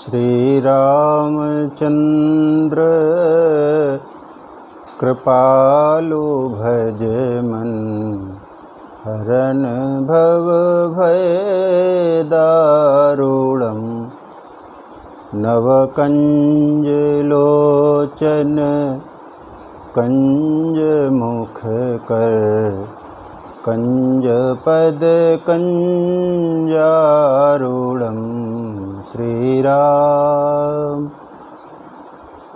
श्री रामचंद्र कृपालु भज मन, हरन भव भय दारुणम। नव कंज लोचन कंज मुख कर, कंज पद कंजारूढ़म। श्री राम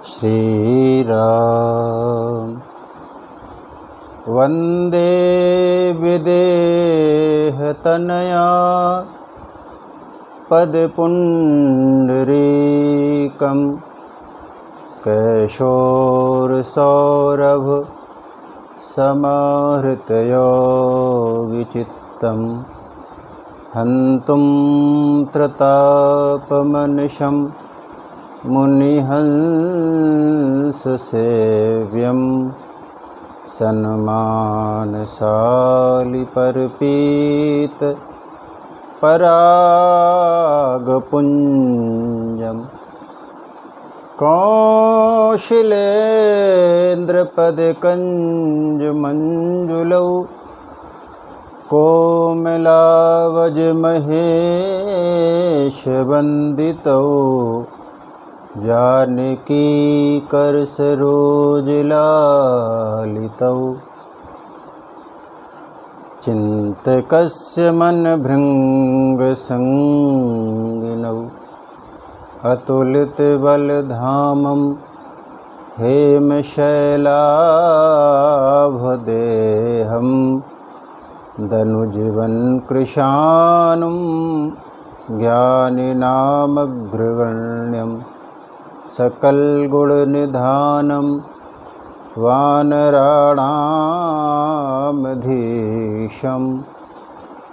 श्री राम। वंदे विदेह तनया पद पुंडरीकम। कैशोर सौरभ समाहृतयोगी चित्तम। हन्तुं त्रतापमनिशं मुनिहंस सेव्यं। सन्मानशाली परपीत परागपुंजम्। कौशलेन्द्रपदकंज मंजुलौ। कोमलावज महेश वंदितौ। जानकी कर सरोज लालितौ। चिंतकस्य मन भृंग संगिनौ। अतुलित बलधामं हेमशैलाभदेहं। दनुजीवन कृशानुं ज्ञानिनामग्रगण्यं। सकलगुणनिधानं वानराणामधीशं।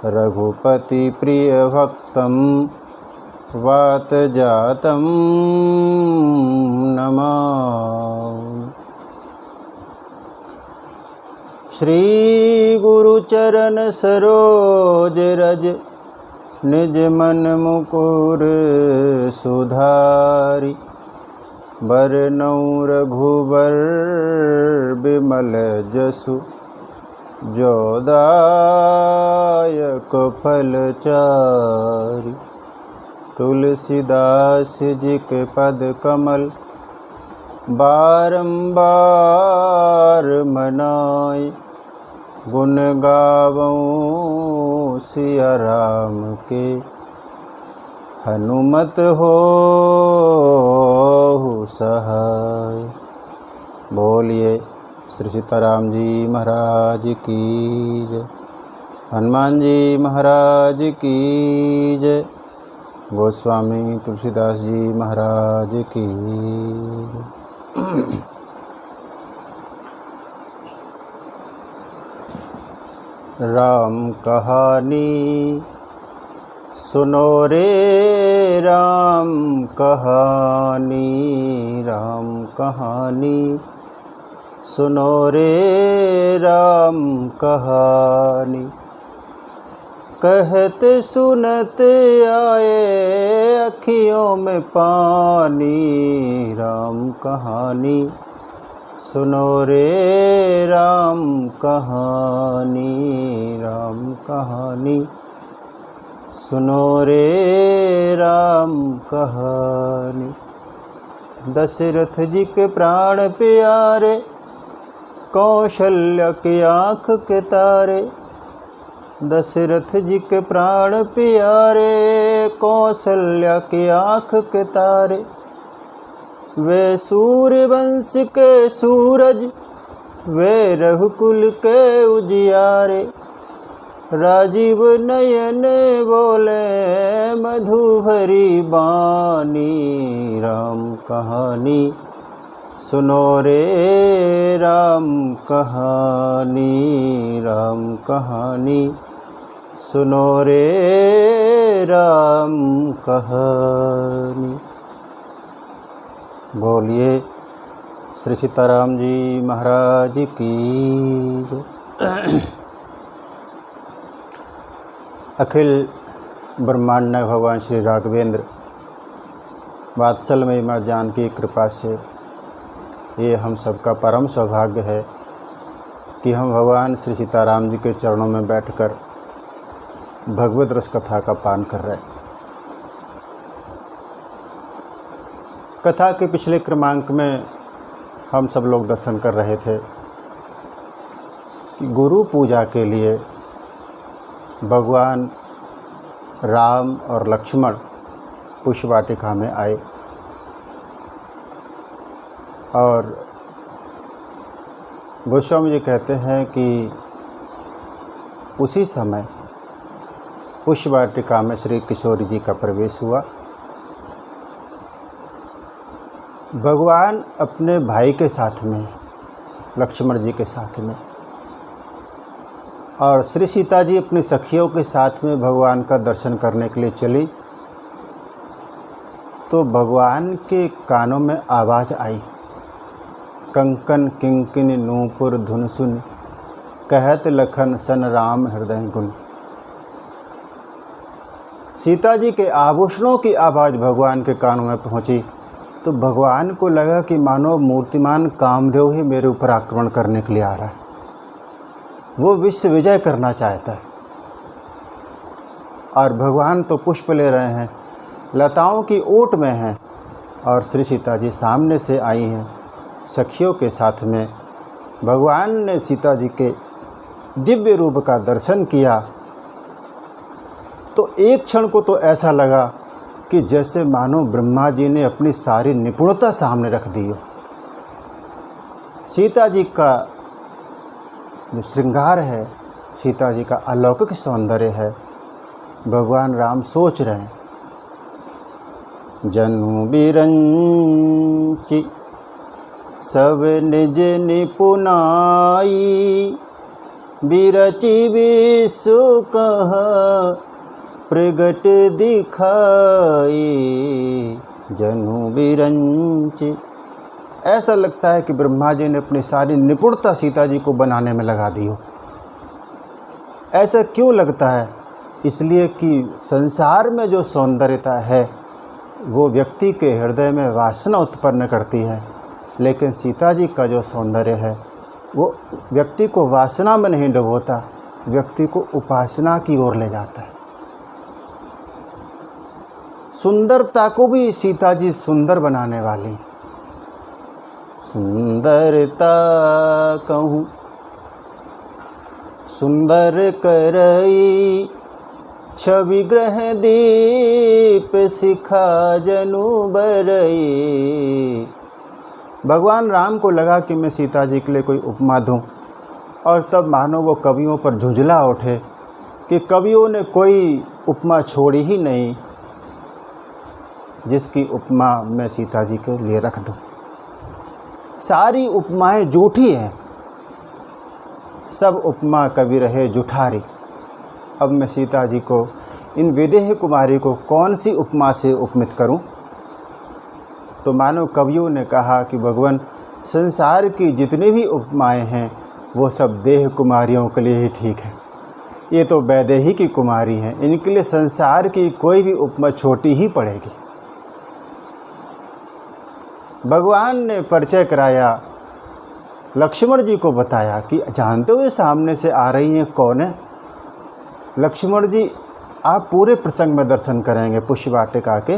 रघुपतिप्रियभक्तं वातजातं नमामि। श्री गुरुचरण सरोज रज, निज मन मुकुर सुधारि। बरनउँ रघुबर बिमल जसु, जो दायक फलचारि। तुलसीदास जी के पद कमल, बारंबार मनाए। गुण गावऊँ सिया राम के, हनुमत हो सहाय। बोलिए श्री सीताराम जी महाराज की जय। हनुमान जी महाराज की जय। गोस्वामी तुलसीदास जी महाराज की। राम कहानी सुनो रे राम कहानी। राम कहानी सुनो रे राम कहानी। कहते सुनते आए अखियों में पानी। राम कहानी सुनो रे राम कहानी। राम कहानी सुनो रे राम कहानी। दशरथ जी के प्राण प्यारे, कौशल्या की आँख के तारे। दशरथ जी के प्राण प्यारे, कौशल्या की आँख के तारे। वे सूर्यवंश के सूरज, वे रघुकुल के उजियारे। राजीव नयन बोले मधु भरी बानी। राम कहानी सुनो रे राम कहानी। राम कहानी सुनो रे राम कहानी। बोलिए श्री सीताराम जी महाराज की जय। अखिल ब्रह्मांड भगवान श्री राघवेंद्र वात्सल्यमयी माँ जानकी की कृपा से ये हम सबका परम सौभाग्य है कि हम भगवान श्री सीताराम जी के चरणों में बैठकर भगवत रस कथा का पान कर रहे हैं। कथा के पिछले क्रमांक में हम सब लोग दर्शन कर रहे थे कि गुरु पूजा के लिए भगवान राम और लक्ष्मण पुष्प वाटिका में आए और गोस्वामी जी कहते हैं कि उसी समय पुष्प वाटिका में श्री किशोरी जी का प्रवेश हुआ। भगवान अपने भाई के साथ में, लक्ष्मण जी के साथ में, और श्री सीता जी अपनी सखियों के साथ में भगवान का दर्शन करने के लिए चली तो भगवान के कानों में आवाज़ आई, कंकन किंकिन नूपुर धुन सुन, कहत लखन सन राम हृदय गुण। सीता जी के आभूषणों की आवाज़ भगवान के कानों में पहुंची तो भगवान को लगा कि मानो मूर्तिमान कामदेव ही मेरे ऊपर आक्रमण करने के लिए आ रहा है, वो विश्व विजय करना चाहता है। और भगवान तो पुष्प ले रहे हैं, लताओं की ओट में हैं, और श्री सीता जी सामने से आई हैं सखियों के साथ में। भगवान ने सीता जी के दिव्य रूप का दर्शन किया तो एक क्षण को तो ऐसा लगा कि जैसे मानो ब्रह्मा जी ने अपनी सारी निपुणता सामने रख दी हो। सीता जी का जो श्रृंगार है, सीता जी का अलौकिक सौंदर्य है। भगवान राम सोच रहे हैं, जनु बिरंचि सब निज निपुनाई, बिरचि विश्व कह प्रगट दिखाई, जनु बिरंचि। ऐसा लगता है कि ब्रह्मा जी ने अपनी सारी निपुणता सीता जी को बनाने में लगा दी हो। ऐसा क्यों लगता है? इसलिए कि संसार में जो सौंदर्यता है वो व्यक्ति के हृदय में वासना उत्पन्न करती है, लेकिन सीता जी का जो सौंदर्य है वो व्यक्ति को वासना में नहीं डुबोता, व्यक्ति को उपासना की ओर ले जाता है। सुंदरता को भी सीता जी सुंदर बनाने वाली। सुंदरता कहूँ सुंदर करई, छवि ग्रह दीप शिखा जनु बरई। भगवान राम को लगा कि मैं सीता जी के लिए कोई उपमा दूं, और तब मानो वो कवियों पर झुंझला उठे कि कवियों ने कोई उपमा छोड़ी ही नहीं जिसकी उपमा मैं सीता जी के लिए रख दूं। सारी उपमाएं झूठी हैं, सब उपमा कवि रहे जुठारी। अब मैं सीता जी को, इन विदेह कुमारी को कौन सी उपमा से उपमित करूं? तो मानो कवियों ने कहा कि भगवान, संसार की जितनी भी उपमाएं हैं वो सब देह कुमारियों के लिए ही ठीक है। ये तो वैदेही की कुमारी हैं, इनके लिए संसार की कोई भी उपमा छोटी ही पड़ेगी। भगवान ने परिचय कराया, लक्ष्मण जी को बताया कि जानते हो ये सामने से आ रही हैं कौन है? लक्ष्मण जी, आप पूरे प्रसंग में दर्शन करेंगे पुष्प वाटिका के।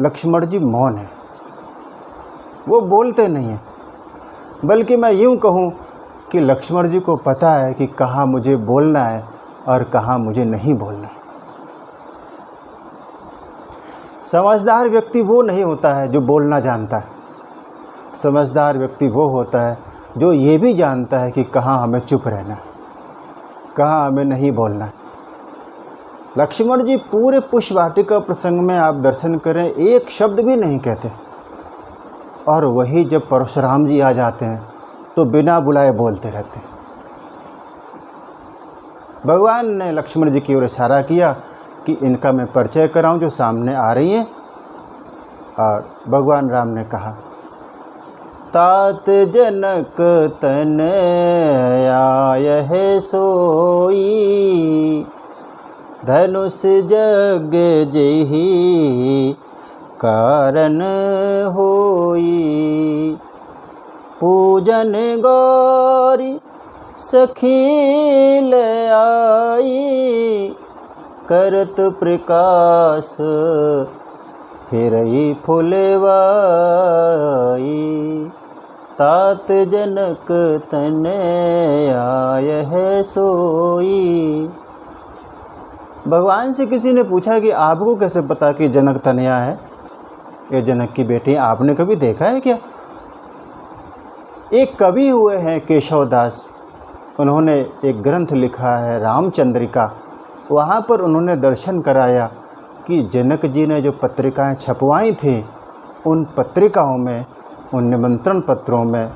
लक्ष्मण जी मौन है, वो बोलते नहीं हैं, बल्कि मैं यूँ कहूँ कि लक्ष्मण जी को पता है कि कहाँ मुझे बोलना है और कहाँ मुझे नहीं बोलना है। समझदार व्यक्ति वो नहीं होता है जो बोलना जानता है, समझदार व्यक्ति वो होता है जो ये भी जानता है कि कहाँ हमें चुप रहना है, कहाँ हमें नहीं बोलना है। लक्ष्मण जी पूरे पुष्प वाटिका प्रसंग में आप दर्शन करें, एक शब्द भी नहीं कहते, और वही जब परशुराम जी आ जाते हैं तो बिना बुलाए बोलते रहते हैं। भगवान ने लक्ष्मण जी की ओर इशारा किया कि इनका मैं परिचय कराऊं जो सामने आ रही हैं, और भगवान राम ने कहा, तात जनक तन आय सोई, धनुष जग जेहि कारण होई। पूजन गौरी सखी ले आई, करत प्रकाश फिरई फुलवाई। तात जनक तने आय है सोई। भगवान से किसी ने पूछा कि आपको कैसे पता कि जनक तनया है, ये जनक की बेटी, आपने कभी देखा है क्या? एक कवि हुए हैं केशवदास, उन्होंने एक ग्रंथ लिखा है रामचंद्रिका। वहाँ पर उन्होंने दर्शन कराया कि जनक जी ने जो पत्रिकाएं छपवाई थी, उन पत्रिकाओं में, उन निमंत्रण पत्रों में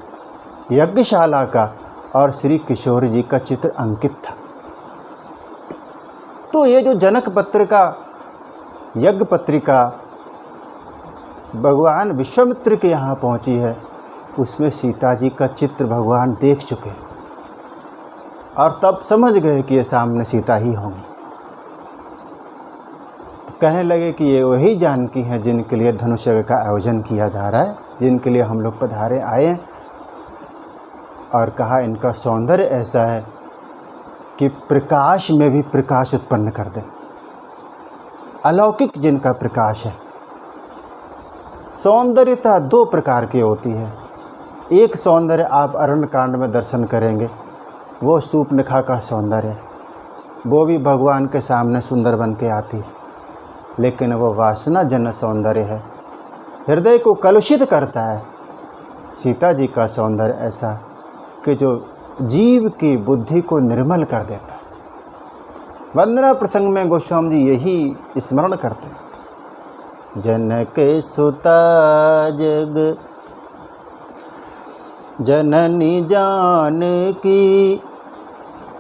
यज्ञशाला का और श्री किशोर जी का चित्र अंकित था। तो ये जो जनक पत्रिका, यज्ञ पत्रिका भगवान विश्वामित्र के यहाँ पहुँची है, उसमें सीता जी का चित्र भगवान देख चुके और तब समझ गए कि ये सामने सीता ही होंगी। तो कहने लगे कि ये वही जानकी हैं जिनके लिए धनुष यज्ञ का आयोजन किया जा रहा है, जिनके लिए हम लोग पधारे आए हैं। और कहा इनका सौंदर्य ऐसा है कि प्रकाश में भी प्रकाश उत्पन्न कर दे, अलौकिक जिनका प्रकाश है। सौंदर्यता दो प्रकार की होती है। एक सौंदर्य आप अरण्य कांड में दर्शन करेंगे, वो शूर्पणखा का सौंदर्य, वो भी भगवान के सामने सुंदर बन के आती, लेकिन वो वासना जन सौंदर्य है, हृदय को कलुषित करता है। सीता जी का सौंदर्य ऐसा कि जो जीव की बुद्धि को निर्मल कर देता है। वंदना प्रसंग में गोस्वामी जी यही स्मरण करते हैं, जनक सुता जग जननी जानकी,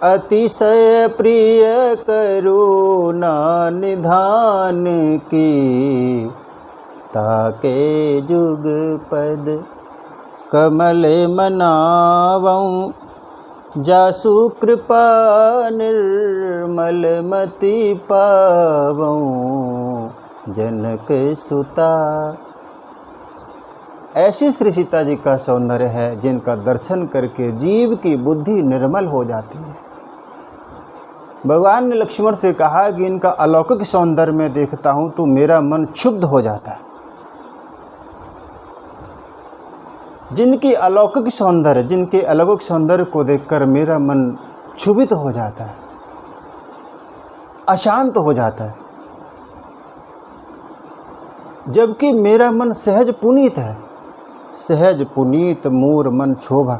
अतिशय प्रिय करुणा निधान की। ताके जुग पद कमल मनावऊँ, जासु कृपा निर्मल मति पावऊँ, जनक सुता। ऐसी श्री सीता जी का सौंदर्य है जिनका दर्शन करके जीव की बुद्धि निर्मल हो जाती है। भगवान ने लक्ष्मण से कहा कि इनका अलौकिक सौंदर्य में देखता हूँ तो मेरा मन क्षुब्ध हो जाता है। जिनके अलौकिक सौंदर्य को देखकर मेरा मन क्षुभित हो जाता है, अशांत हो जाता है, जबकि मेरा मन सहज पुनीत है। सहज पुनीत मोर मन क्षोभा।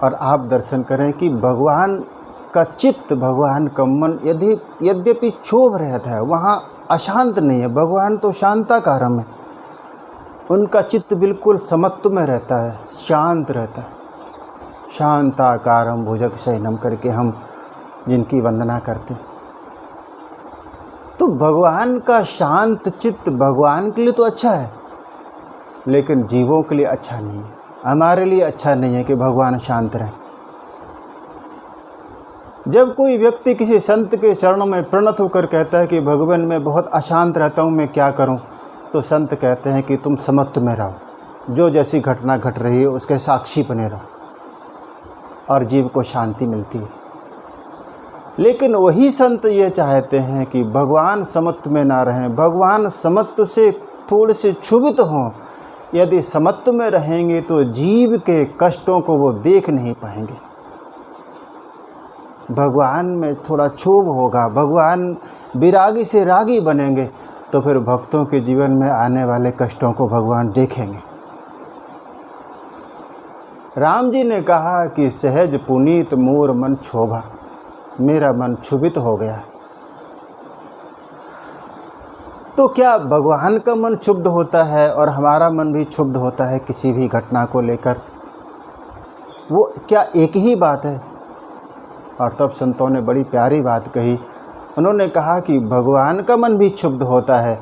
और आप दर्शन करें कि भगवान का चित्त, भगवान का मन यद्यपि क्षोभ रहता है, वहाँ अशांत नहीं है। भगवान तो शांताकारम है, उनका चित्त बिल्कुल समत्व में रहता है, शांत रहता है। शांताकारम भुजग शयनम करके हम जिनकी वंदना करते हैं, तो भगवान का शांत चित्त भगवान के लिए तो अच्छा है, लेकिन जीवों के लिए अच्छा नहीं है। हमारे लिए अच्छा नहीं है कि भगवान शांत रहें। जब कोई व्यक्ति किसी संत के चरणों में प्रणत होकर कहता है कि भगवान मैं बहुत अशांत रहता हूँ, मैं क्या करूँ, तो संत कहते हैं कि तुम समत्व में रहो, जो जैसी घटना घट रही है उसके साक्षी बने रहो, और जीव को शांति मिलती है। लेकिन वही संत ये चाहते हैं कि भगवान समत्व में ना रहें, भगवान समत्व से थोड़े से क्षुभित हों। यदि समत्व में रहेंगे तो जीव के कष्टों को वो देख नहीं पाएंगे। भगवान में थोड़ा क्षोभ होगा, भगवान विरागी से रागी बनेंगे, तो फिर भक्तों के जीवन में आने वाले कष्टों को भगवान देखेंगे। राम जी ने कहा कि सहज पुनीत मोर मन क्षोभा, मेरा मन क्षुभित हो गया। तो क्या भगवान का मन क्षुब्ध होता है और हमारा मन भी क्षुब्ध होता है किसी भी घटना को लेकर? वो क्या एक ही बात है? और तब संतों ने बड़ी प्यारी बात कही। उन्होंने कहा कि भगवान का मन भी क्षुब्ध होता है,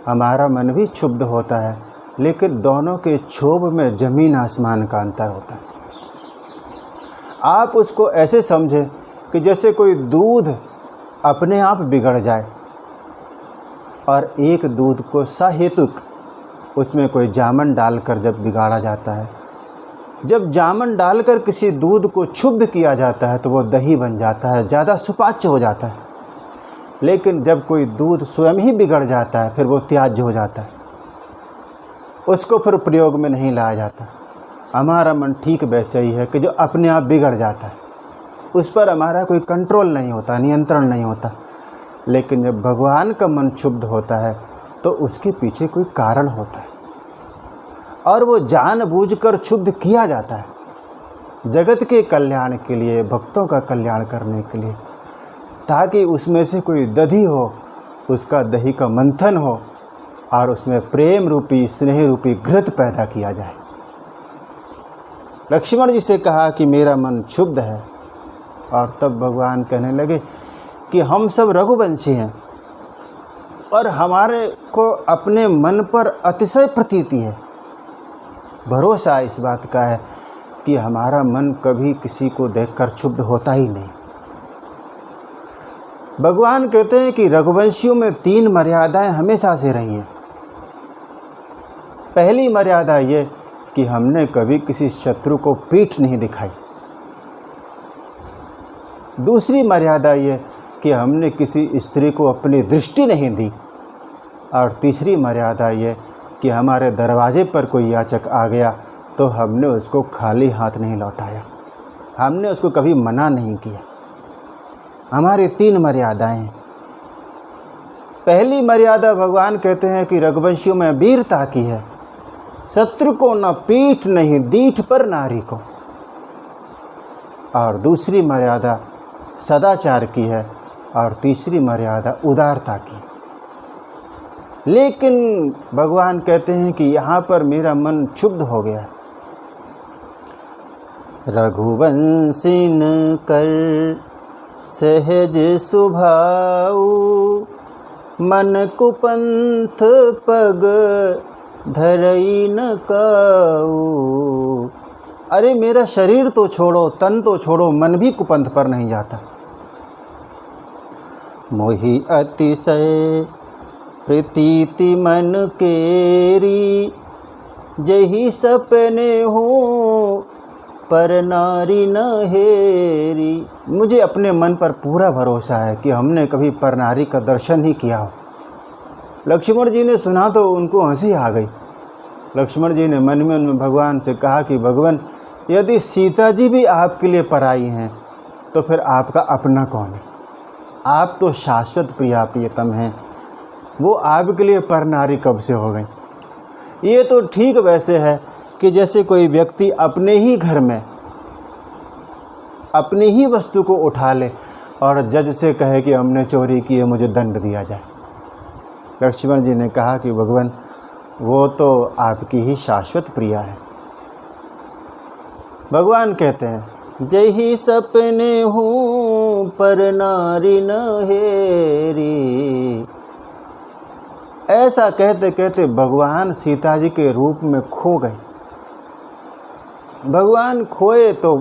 हमारा मन भी क्षुब्ध होता है, लेकिन दोनों के क्षोभ में ज़मीन आसमान का अंतर होता है। आप उसको ऐसे समझें कि जैसे कोई दूध अपने आप बिगड़ जाए, और एक दूध को सहेतुक उसमें कोई जामन डालकर जब बिगाड़ा जाता है, जब जामन डालकर किसी दूध को क्षुब्ध किया जाता है तो वो दही बन जाता है, ज़्यादा सुपाच्य हो जाता है। लेकिन जब कोई दूध स्वयं ही बिगड़ जाता है फिर वो त्याज्य हो जाता है, उसको फिर प्रयोग में नहीं लाया जाता। हमारा मन ठीक वैसे ही है कि जो अपने आप बिगड़ जाता है, उस पर हमारा कोई कंट्रोल नहीं होता, नियंत्रण नहीं होता। लेकिन जब भगवान का मन क्षुब्ध होता है तो उसके पीछे कोई कारण होता है और वो जानबूझकर क्षुब्ध किया जाता है जगत के कल्याण के लिए, भक्तों का कल्याण करने के लिए, ताकि उसमें से कोई दधि हो, उसका दही का मंथन हो और उसमें प्रेम रूपी, स्नेह रूपी घृत पैदा किया जाए। लक्ष्मण जी से कहा कि मेरा मन क्षुब्ध है, और तब भगवान कहने लगे कि हम सब रघुवंशी हैं और हमारे को अपने मन पर अतिशय प्रतीति है, भरोसा इस बात का है कि हमारा मन कभी किसी को देखकर क्षुब्ध होता ही नहीं। भगवान कहते हैं कि रघुवंशियों में 3 मर्यादाएं हमेशा से रही हैं। पहली मर्यादा ये कि हमने कभी किसी शत्रु को पीठ नहीं दिखाई। दूसरी मर्यादा ये कि हमने किसी स्त्री को अपनी दृष्टि नहीं दी। और तीसरी मर्यादा ये कि हमारे दरवाजे पर कोई याचक आ गया तो हमने उसको खाली हाथ नहीं लौटाया, हमने उसको कभी मना नहीं किया। हमारी 3 मर्यादाएं हैं। पहली मर्यादा भगवान कहते हैं कि रघुवंशियों में वीरता की है, शत्रु को न पीठ नहीं दीठ पर नारी को। और दूसरी मर्यादा सदाचार की है और तीसरी मर्यादा उदारता की। लेकिन भगवान कहते हैं कि यहाँ पर मेरा मन क्षुब्ध हो गया। रघुवंशीन कर सहज सुभाऊ, मन कुपंथ पग धरई न काऊ। अरे मेरा शरीर तो छोड़ो, तन तो छोड़ो, मन भी कुपंथ पर नहीं जाता। मोहि अतिशय प्रतीति मन केरी, जही सपने हूँ पर नारी न हेरी। मुझे अपने मन पर पूरा भरोसा है कि हमने कभी पर नारी का दर्शन ही किया हो। लक्ष्मण जी ने सुना तो उनको हंसी आ गई। लक्ष्मण जी ने मन में भगवान से कहा कि भगवान, यदि सीता जी भी आपके लिए पराई हैं तो फिर आपका अपना कौन है? आप तो शाश्वत प्रिया प्रियतम हैं, वो आपके लिए पर नारी कब से हो गई? ये तो ठीक वैसे है कि जैसे कोई व्यक्ति अपने ही घर में अपनी ही वस्तु को उठा ले और जज से कहे कि हमने चोरी की है, मुझे दंड दिया जाए। लक्ष्मण जी ने कहा कि भगवान, वो तो आपकी ही शाश्वत प्रिया है। भगवान कहते हैं, जही सपने हूँ पर नारी न हेरी। ऐसा कहते कहते भगवान सीता जी के रूप में खो गए। भगवान खोए तो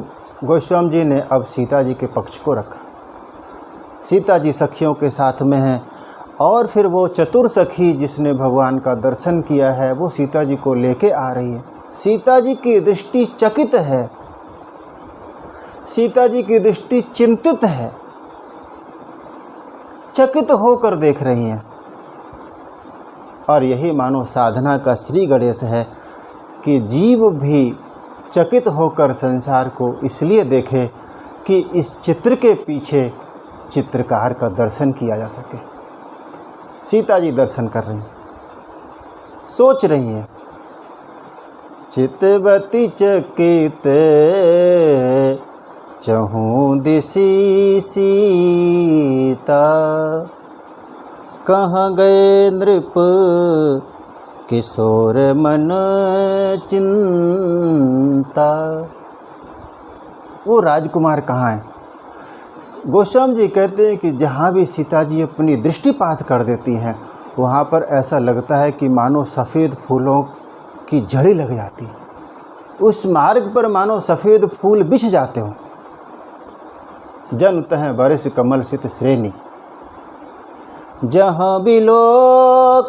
गोस्वामी जी ने अब सीता जी के पक्ष को रखा। सीता जी सखियों के साथ में हैं और फिर वो चतुर सखी जिसने भगवान का दर्शन किया है वो सीता जी को लेके आ रही है। सीता जी की दृष्टि चकित है, सीता जी की दृष्टि चिंतित है, चकित होकर देख रही हैं। और यही मानो साधना का श्री गणेश है कि जीव भी चकित होकर संसार को इसलिए देखे कि इस चित्र के पीछे चित्रकार का दर्शन किया जा सके। सीता जी दर्शन कर रही हैं, सोच रही हैं, चितवती चकित चहूँ दिसी सीता, कहाँ गए नृप किशोर मन चिंता। वो राजकुमार कहाँ हैं? गोस्वामी जी कहते हैं कि जहाँ भी सीता जी अपनी दृष्टिपात कर देती हैं वहाँ पर ऐसा लगता है कि मानो सफ़ेद फूलों की झड़ी लग जाती है। उस मार्ग पर मानो सफ़ेद फूल बिछ जाते हों। जन तह बरस कमल सित श्रेणी, जहाँ बिलो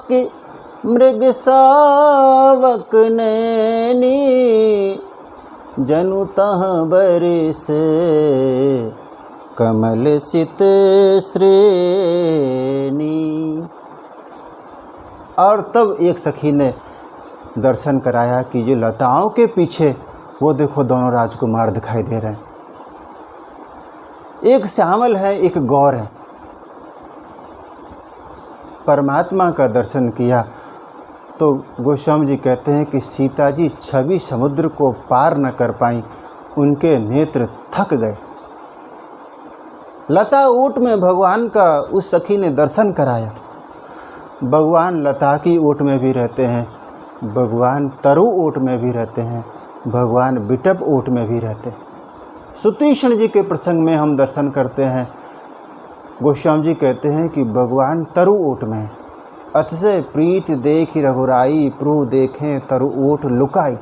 कि मृग सावक नैनी, जनु तह बरिस कमल सित श्रेणी। और तब एक सखी ने दर्शन कराया कि ये लताओं के पीछे वो देखो दोनों राजकुमार दिखाई दे रहे हैं, एक श्यामल है एक गौर है। परमात्मा का दर्शन किया तो गोस्वामी जी कहते हैं कि सीता जी छवि समुद्र को पार न कर पाई, उनके नेत्र थक गए। लता ऊँट में भगवान का उस सखी ने दर्शन कराया। भगवान लता की ऊँट में भी रहते हैं, भगवान तरु ऊँट में भी रहते हैं, भगवान बिटप ऊँट में भी रहते हैं। सुतीक्षण जी के प्रसंग में हम दर्शन करते हैं, गोस्वामी जी कहते हैं कि भगवान तरु ऊँट में है। अतिशय प्रीत देखी रघुराई, प्रभु देखें तरु ऊँट लुकाई।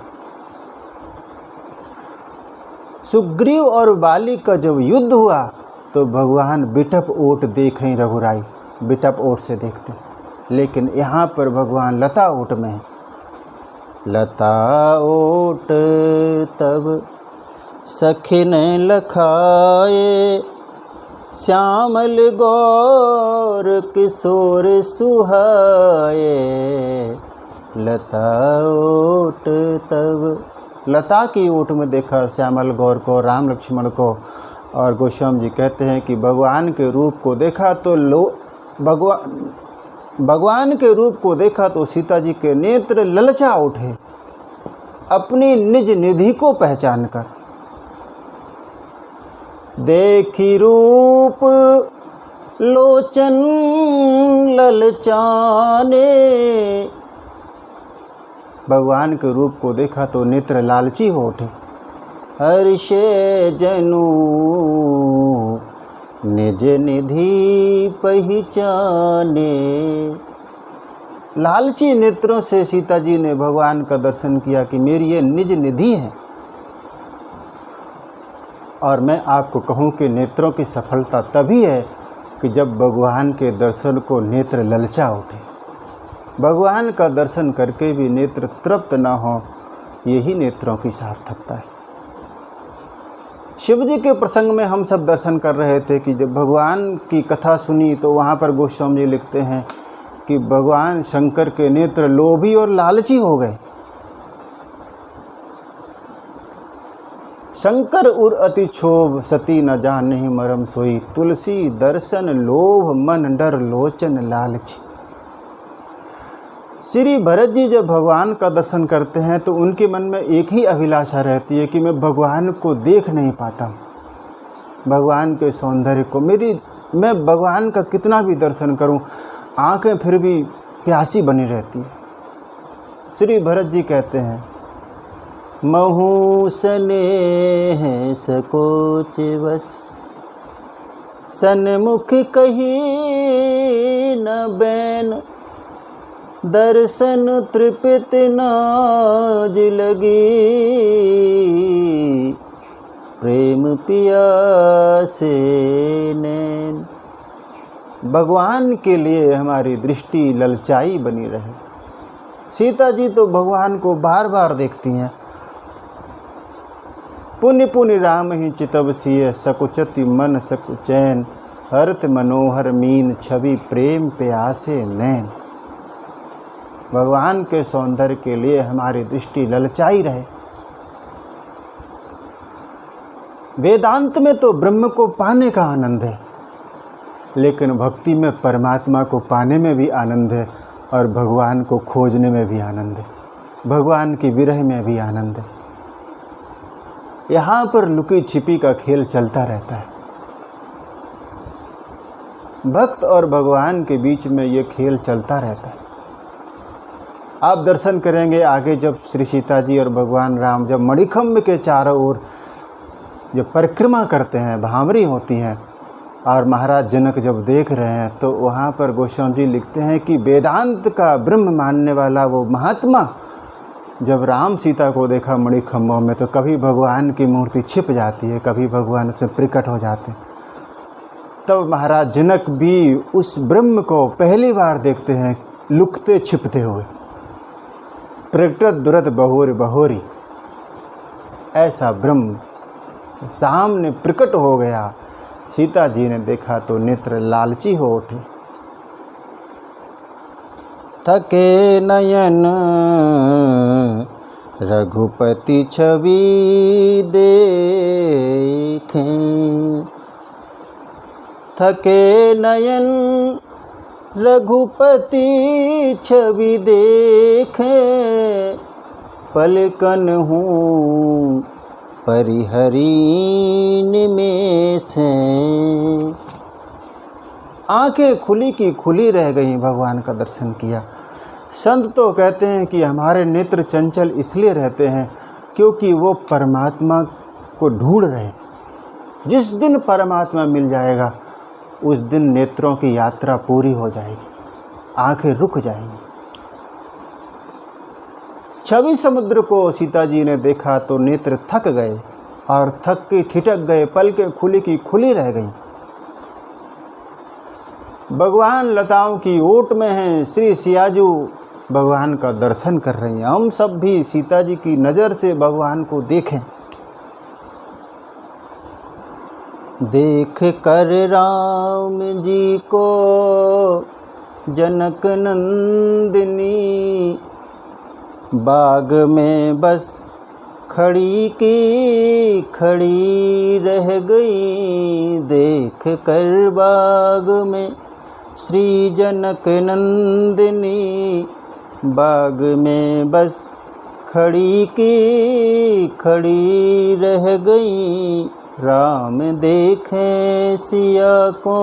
सुग्रीव और बाली का जब युद्ध हुआ तो भगवान बिटप ऊँट देखें रघुराई, बिटप ऊँट से देखते। लेकिन यहाँ पर भगवान लता ऊँट में है। लता ऊँट तब सखिन लखाए, श्यामल गौर किशोर सुहाए। लता ऊँट तब, लता की ऊँट में देखा श्यामल गौर को, राम लक्ष्मण को। और गोस्वामी जी कहते हैं कि भगवान के रूप को देखा तो भगवान के रूप को देखा तो सीता जी के नेत्र ललचा उठे, अपनी निज निधि को पहचान कर। देखी रूप लोचन ललचाने, भगवान के रूप को देखा तो नेत्र लालची हो उठे। हर्षे जनु निज निधि पहचाने, लालची नेत्रों से सीता जी ने भगवान का दर्शन किया कि मेरी ये निज निधि है। और मैं आपको कहूँ कि नेत्रों की सफलता तभी है कि जब भगवान के दर्शन को नेत्र ललचा उठे। भगवान का दर्शन करके भी नेत्र तृप्त न हो, यही नेत्रों की सार्थकता है। शिव जी के प्रसंग में हम सब दर्शन कर रहे थे कि जब भगवान की कथा सुनी तो वहाँ पर गोस्वामी जी लिखते हैं कि भगवान शंकर के नेत्र लोभी और लालची हो गए। शंकर उर अति क्षोभ, सती न जानहि मरम सोई। तुलसी दर्शन लोभ, मन डर लोचन लालची। श्री भरत जी जब भगवान का दर्शन करते हैं तो उनके मन में एक ही अभिलाषा रहती है कि मैं भगवान को देख नहीं पाता हूँ, भगवान के सौंदर्य को। मैं भगवान का कितना भी दर्शन करूँ, आँखें फिर भी प्यासी बनी रहती है। श्री भरत जी कहते हैं, महू स्नेह सकोच बस, सन्मुख कही न बैन। दर्शन तृपित नाज लगी, प्रेम पियासे नैन। भगवान के लिए हमारी दृष्टि ललचाई बनी रहे। सीता जी तो भगवान को बार बार देखती हैं। पुण्य पुण्य राम ही चितव सिय, सकुचति मन सकुचैन। हरत मनोहर मीन, छवि प्रेम प्यासे नैन। भगवान के सौंदर्य के लिए हमारी दृष्टि ललचाई रहे। वेदांत में तो ब्रह्म को पाने का आनंद है, लेकिन भक्ति में परमात्मा को पाने में भी आनंद है और भगवान को खोजने में भी आनंद है, भगवान की विरह में भी आनंद है। यहाँ पर लुकी छिपी का खेल चलता रहता है। भक्त और भगवान के बीच में ये खेल चलता रहता है। आप दर्शन करेंगे आगे जब श्री सीता जी और भगवान राम जब मणिखंभ के चारों ओर जब परिक्रमा करते हैं, भांवरी होती हैं, और महाराज जनक जब देख रहे हैं तो वहाँ पर गोस्वामी जी लिखते हैं कि वेदांत का ब्रह्म मानने वाला वो महात्मा जब राम सीता को देखा मणिखंभों में तो कभी भगवान की मूर्ति छिप जाती है, कभी भगवान उसमें प्रकट हो जाते हैं। तब महाराज जनक भी उस ब्रह्म को पहली बार देखते हैं लुकते छिपते हुए, प्रकटत दुरत बहोर बहोरी, ऐसा ब्रह्म सामने प्रकट हो गया। सीता जी ने देखा तो नेत्र लालची हो उठे। थके नयन रघुपति छवि देखें, थके नयन रघुपति छवि देखें, पलकन हूँ परिहरी निमेष हैं। आंखें खुली की खुली रह गईं, भगवान का दर्शन किया। संत तो कहते हैं कि हमारे नेत्र चंचल इसलिए रहते हैं क्योंकि वो परमात्मा को ढूंढ रहे हैं। जिस दिन परमात्मा मिल जाएगा उस दिन नेत्रों की यात्रा पूरी हो जाएगी, आंखें रुक जाएंगी। छवि समुद्र को सीता जी ने देखा तो नेत्र थक गए और थक के ठिठक गए, पलकें खुली की खुली रह गईं। भगवान लताओं की ओट में हैं, श्री सियाजू भगवान का दर्शन कर रही हैं। हम सब भी सीता जी की नज़र से भगवान को देखें। देख कर राम जी को जनक नंदिनी, बाग में बस खड़ी की खड़ी रह गई। देख कर बाग में श्री जनक नंदिनी, बाग में बस खड़ी की खड़ी रह गई। राम देखे सिया को,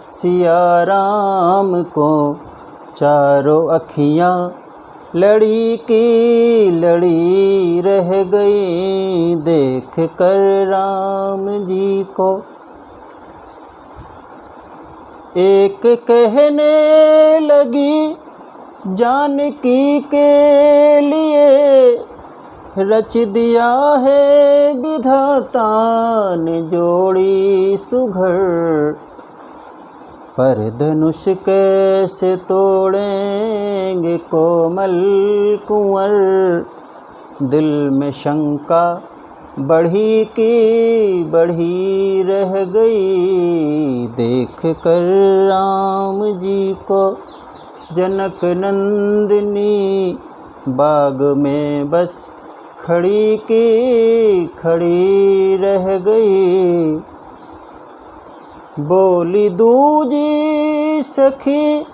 सिया राम को, चारों अखियाँ लड़ी की लड़ी रह गई। देख कर राम जी को एक कहने लगी, जानकी के लिए रच दिया है विधाता ने जोड़ी सुघड़। पर धनुष कैसे तोड़ेंगे कोमल कुंवर, दिल में शंका बढ़ी की बढ़ी रह गई। देख कर राम जी को जनक नंदिनी, बाग में बस खड़ी की खड़ी रह गई। बोली दूजी सखी,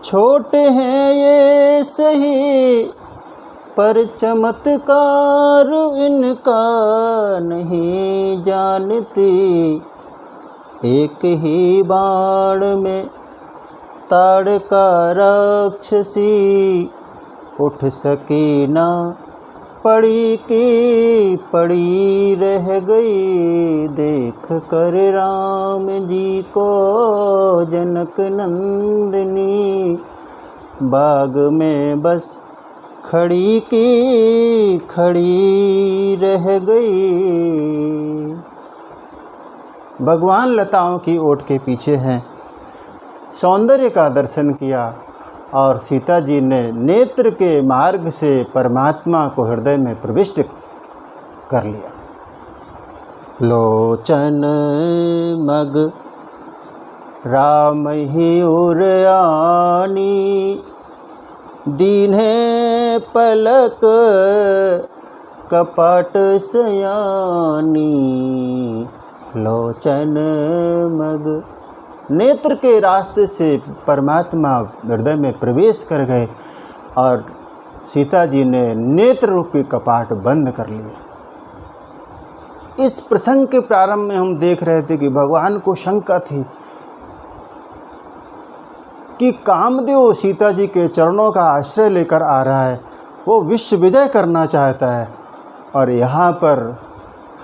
छोटे हैं ये सही, पर चमत्कार इनका नहीं जानती। एक ही बाण में ताड़का राक्षसी, उठ सकी ना पड़ी की पड़ी रह गई। देख कर राम जी को जनक नंदिनी, बाग में बस खड़ी की खड़ी रह गई। भगवान लताओं की ओट के पीछे हैं, सौंदर्य का दर्शन किया और सीता जी ने नेत्र के मार्ग से परमात्मा को हृदय में प्रविष्ट कर लिया। लोचन मग राम ही उरयानी, दीन्हे पलक कपट सयानी। लोचन मग, नेत्र के रास्ते से परमात्मा हृदय में प्रवेश कर गए और सीता जी ने नेत्र रूपी कपाट बंद कर लिए। इस प्रसंग के प्रारंभ में हम देख रहे थे कि भगवान को शंका थी कि कामदेव सीता जी के चरणों का आश्रय लेकर आ रहा है, वो विश्व विजय करना चाहता है, और यहाँ पर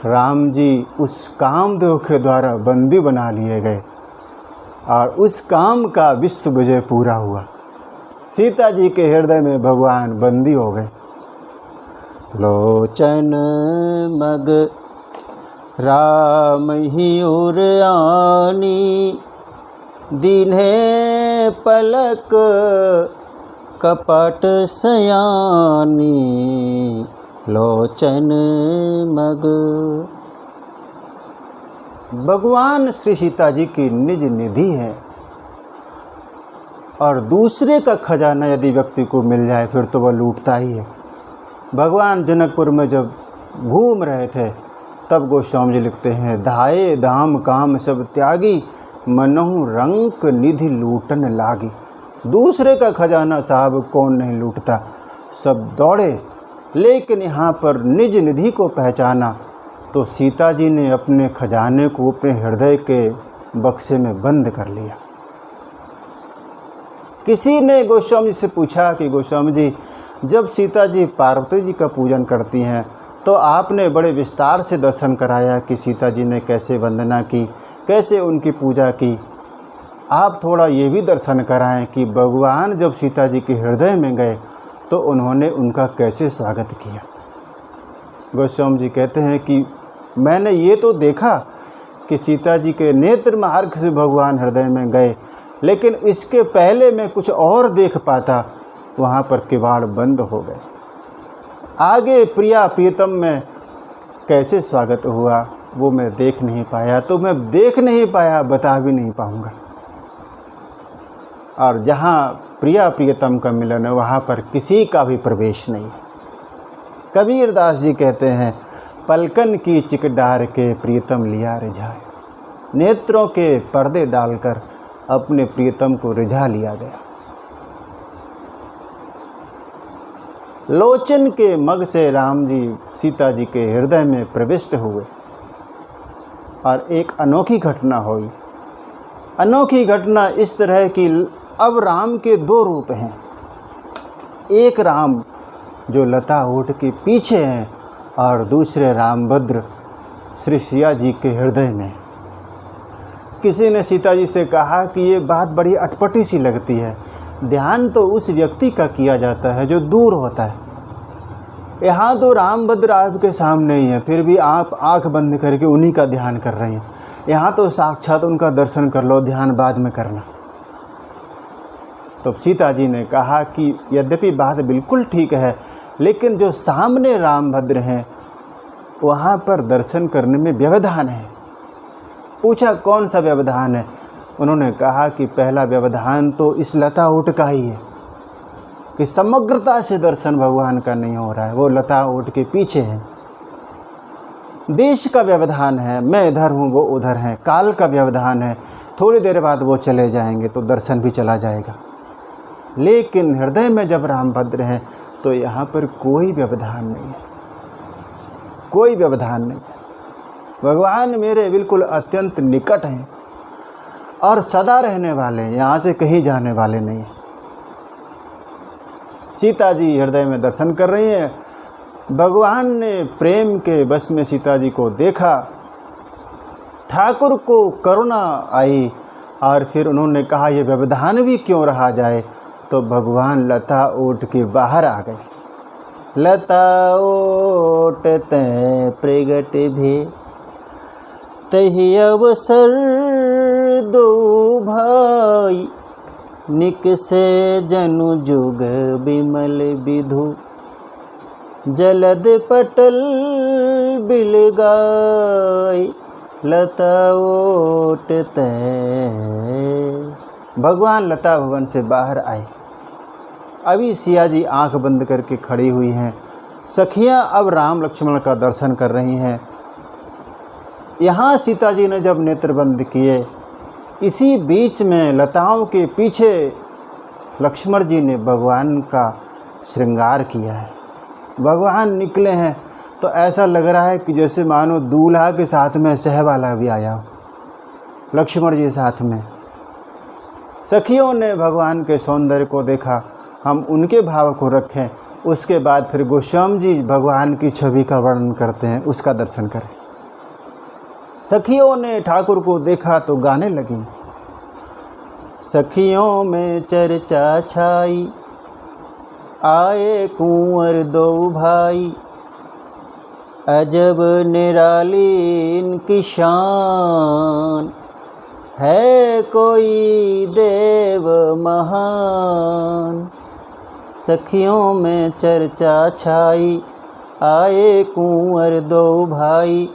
राम जी उस कामदेव के द्वारा बंदी बना लिए गए और उस काम का विश्व विजय पूरा हुआ। सीता जी के हृदय में भगवान बंदी हो गए। लोचन मग राम ही उरयानी, दीन्हे पलक कपट सयानी लोचन मग। भगवान श्री सीता जी की निज निधि है और दूसरे का खजाना यदि व्यक्ति को मिल जाए फिर तो वह लूटता ही है। भगवान जनकपुर में जब घूम रहे थे तब गोस्वामी जी लिखते हैं, धाये धाम काम सब त्यागी, मनहु रंक निधि लूटन लागी। दूसरे का खजाना साहब कौन नहीं लूटता, सब दौड़े, लेकिन यहाँ पर निज निधि को पहचाना तो सीता जी ने अपने खजाने को अपने हृदय के बक्से में बंद कर लिया। किसी ने गोस्वामी जी से पूछा कि गोस्वामी जी, जब सीता जी पार्वती जी का पूजन करती हैं तो आपने बड़े विस्तार से दर्शन कराया कि सीता जी ने कैसे वंदना की, कैसे उनकी पूजा की। आप थोड़ा ये भी दर्शन कराएं कि भगवान जब सीता जी के हृदय में गए तो उन्होंने उनका कैसे स्वागत किया। गोस्वामी जी कहते हैं कि मैंने ये तो देखा कि सीता जी के नेत्र मार्ग से भगवान हृदय में गए, लेकिन इसके पहले मैं कुछ और देख पाता, वहाँ पर किवाड़ बंद हो गए। आगे प्रिया प्रियतम में कैसे स्वागत हुआ वो मैं देख नहीं पाया, तो मैं देख नहीं पाया, बता भी नहीं पाऊँगा। और जहाँ प्रिया प्रियतम का मिलन है वहाँ पर किसी का भी प्रवेश नहीं है। कबीर दास जी कहते हैं, पलकन की चिक डार के प्रियतम लिया रिझाए। नेत्रों के पर्दे डालकर अपने प्रियतम को रिझा लिया गया। लोचन के मग से राम जी सीता जी के हृदय में प्रविष्ट हुए और एक अनोखी घटना हुई। अनोखी घटना इस तरह की, अब राम के दो रूप हैं। एक राम जो लता ओट के पीछे हैं और दूसरे रामभद्र श्री सिया जी के हृदय में। किसी ने सीता जी से कहा कि ये बात बड़ी अटपटी सी लगती है, ध्यान तो उस व्यक्ति का किया जाता है जो दूर होता है। यहाँ तो रामभद्र आपके सामने ही है, फिर भी आप आंख बंद करके उन्हीं का ध्यान कर रहे हैं। यहाँ तो साक्षात उनका दर्शन कर लो, ध्यान बाद में करना। तो सीता जी ने कहा कि यद्यपि बात बिल्कुल ठीक है, लेकिन जो सामने रामभद्र हैं वहाँ पर दर्शन करने में व्यवधान है। पूछा कौन सा व्यवधान है? उन्होंने कहा कि पहला व्यवधान तो इस लता ओट का ही है कि समग्रता से दर्शन भगवान का नहीं हो रहा है, वो लता ओट के पीछे है। देश का व्यवधान है, मैं इधर हूँ वो उधर हैं। काल का व्यवधान है, थोड़ी देर बाद वो चले जाएंगे तो दर्शन भी चला जाएगा। लेकिन हृदय में जब रामभद्र हैं तो यहाँ पर कोई व्यवधान नहीं है, कोई व्यवधान नहीं है। भगवान मेरे बिल्कुल अत्यंत निकट हैं और सदा रहने वाले हैं, यहाँ से कहीं जाने वाले नहीं हैं। सीता जी हृदय में दर्शन कर रही हैं। भगवान ने प्रेम के बस में सीता जी को देखा, ठाकुर को करुणा आई और फिर उन्होंने कहा ये व्यवधान भी क्यों रहा जाए, तो भगवान लता ओट के बाहर आ गए। लता ओट तै प्रगट भे तहि अवसर दो भाई, निकसे जनु जुग बिमल विधु, जलद पटल बिलगाई, लता ओट तै। भगवान लता भवन से बाहर आए। अभी सिया जी आंख बंद करके खड़ी हुई हैं। सखियां अब राम लक्ष्मण का दर्शन कर रही हैं। यहाँ सीता जी ने जब नेत्र बंद किए, इसी बीच में लताओं के पीछे लक्ष्मण जी ने भगवान का श्रृंगार किया है। भगवान निकले हैं तो ऐसा लग रहा है कि जैसे मानो दूल्हा के साथ में सहवाला भी आया हो, लक्ष्मण जी साथ में। सखियों ने भगवान के सौंदर्य को देखा, हम उनके भाव को रखें, उसके बाद फिर गोस्वामी जी भगवान की छवि का वर्णन करते हैं, उसका दर्शन करें। सखियों ने ठाकुर को देखा तो गाने लगी। सखियों में चर्चा छाई, आए कुंवर दो भाई, अजब निराली इनकी शान, है कोई देव महान। सखियों में चर्चा छाई, आए कुंवर दो भाई,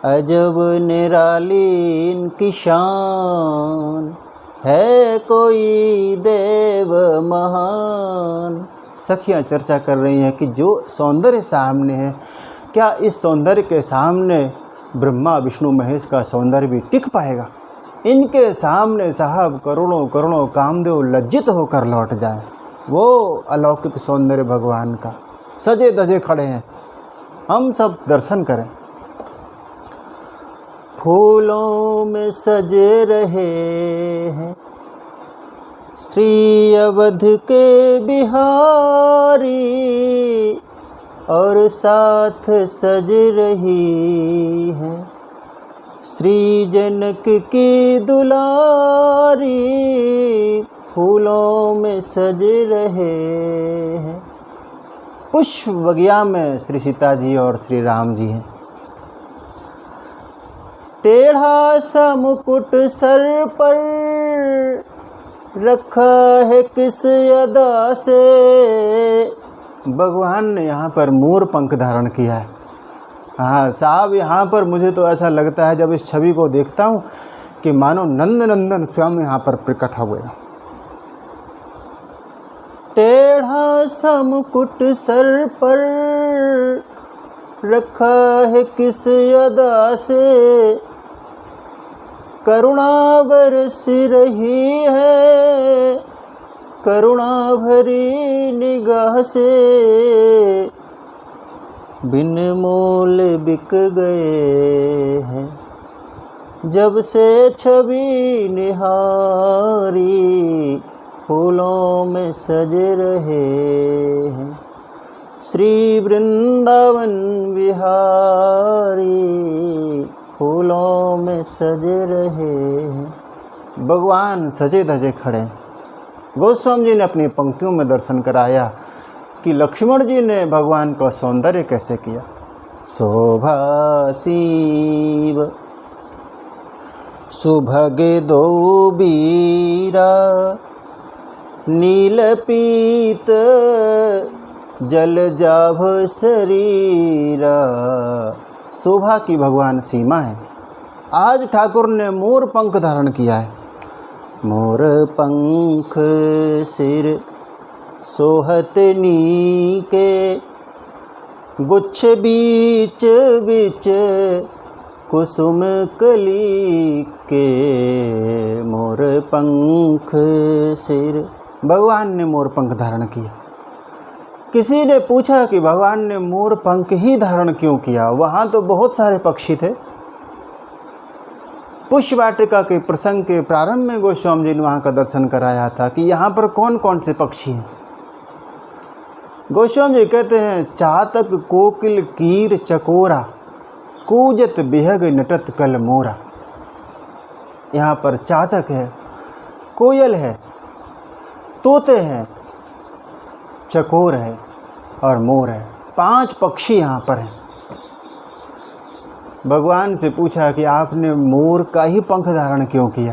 अजब निराली इनकी शान। है कोई देव महान। सखियाँ चर्चा कर रही हैं कि जो सौंदर्य सामने है, क्या इस सौंदर्य के सामने ब्रह्मा विष्णु महेश का सौंदर्य भी टिक पाएगा? इनके सामने साहब करोड़ों करोड़ों कामदेव लज्जित होकर लौट जाए। वो अलौकिक सौंदर्य भगवान का सजे धजे खड़े हैं, हम सब दर्शन करें। फूलों में सजे रहे हैं श्री अवध के बिहारी, और साथ सज रही है श्री जनक की दुलारी। फूलों में सज रहे हैं। पुष्प बगिया में श्री सीता जी और श्री राम जी हैं। टेढ़ा सा मुकुट सर पर रखा है किस अदा से। भगवान ने यहाँ पर मोर पंख धारण किया है। हाँ साहब, यहाँ पर मुझे तो ऐसा लगता है जब इस छवि को देखता हूँ कि मानो नंद नंदन स्वयं यहाँ पर प्रकट हो गया। टेढ़ा सा मुकुट सर पर रखा है किस अदा से, करुणा बरस रही है करुणा भरी निगाह से। बिन मोल बिक गए हैं जब से छवि निहारी। फूलों में सज रहे हैं श्री वृंदावन बिहारी। फूलों में सज रहे हैं। भगवान सजे धजे खड़े। गोस्वामी जी ने अपनी पंक्तियों में दर्शन कराया कि लक्ष्मण जी ने भगवान का सौंदर्य कैसे किया। शोभा शिव सुभगे दो बीरा, नील पीत जल जाभ शरीरा। शोभा की भगवान सीमा है। आज ठाकुर ने मोर पंख धारण किया है। मोर पंख सिर सोहत नीके, गुच्छ बीच बीच कुसुम कली के। मोर पंख सिर, भगवान ने मोर पंख धारण किया। किसी ने पूछा कि भगवान ने मोर पंख ही धारण क्यों किया? वहाँ तो बहुत सारे पक्षी थे। पुष्प वाटिका के प्रसंग के प्रारंभ में गोस्वामी जी ने वहाँ का दर्शन कराया था कि यहाँ पर कौन कौन से पक्षी हैं। गोस्वामी जी कहते हैं, चातक कोकिल कीर चकोरा, कूजत बिहग नटत कल मोरा। यहाँ पर चातक है, कोयल है, तोते हैं, चकोर है और मोर है। 5 पक्षी यहाँ पर हैं। भगवान से पूछा कि आपने मोर का ही पंख धारण क्यों किया?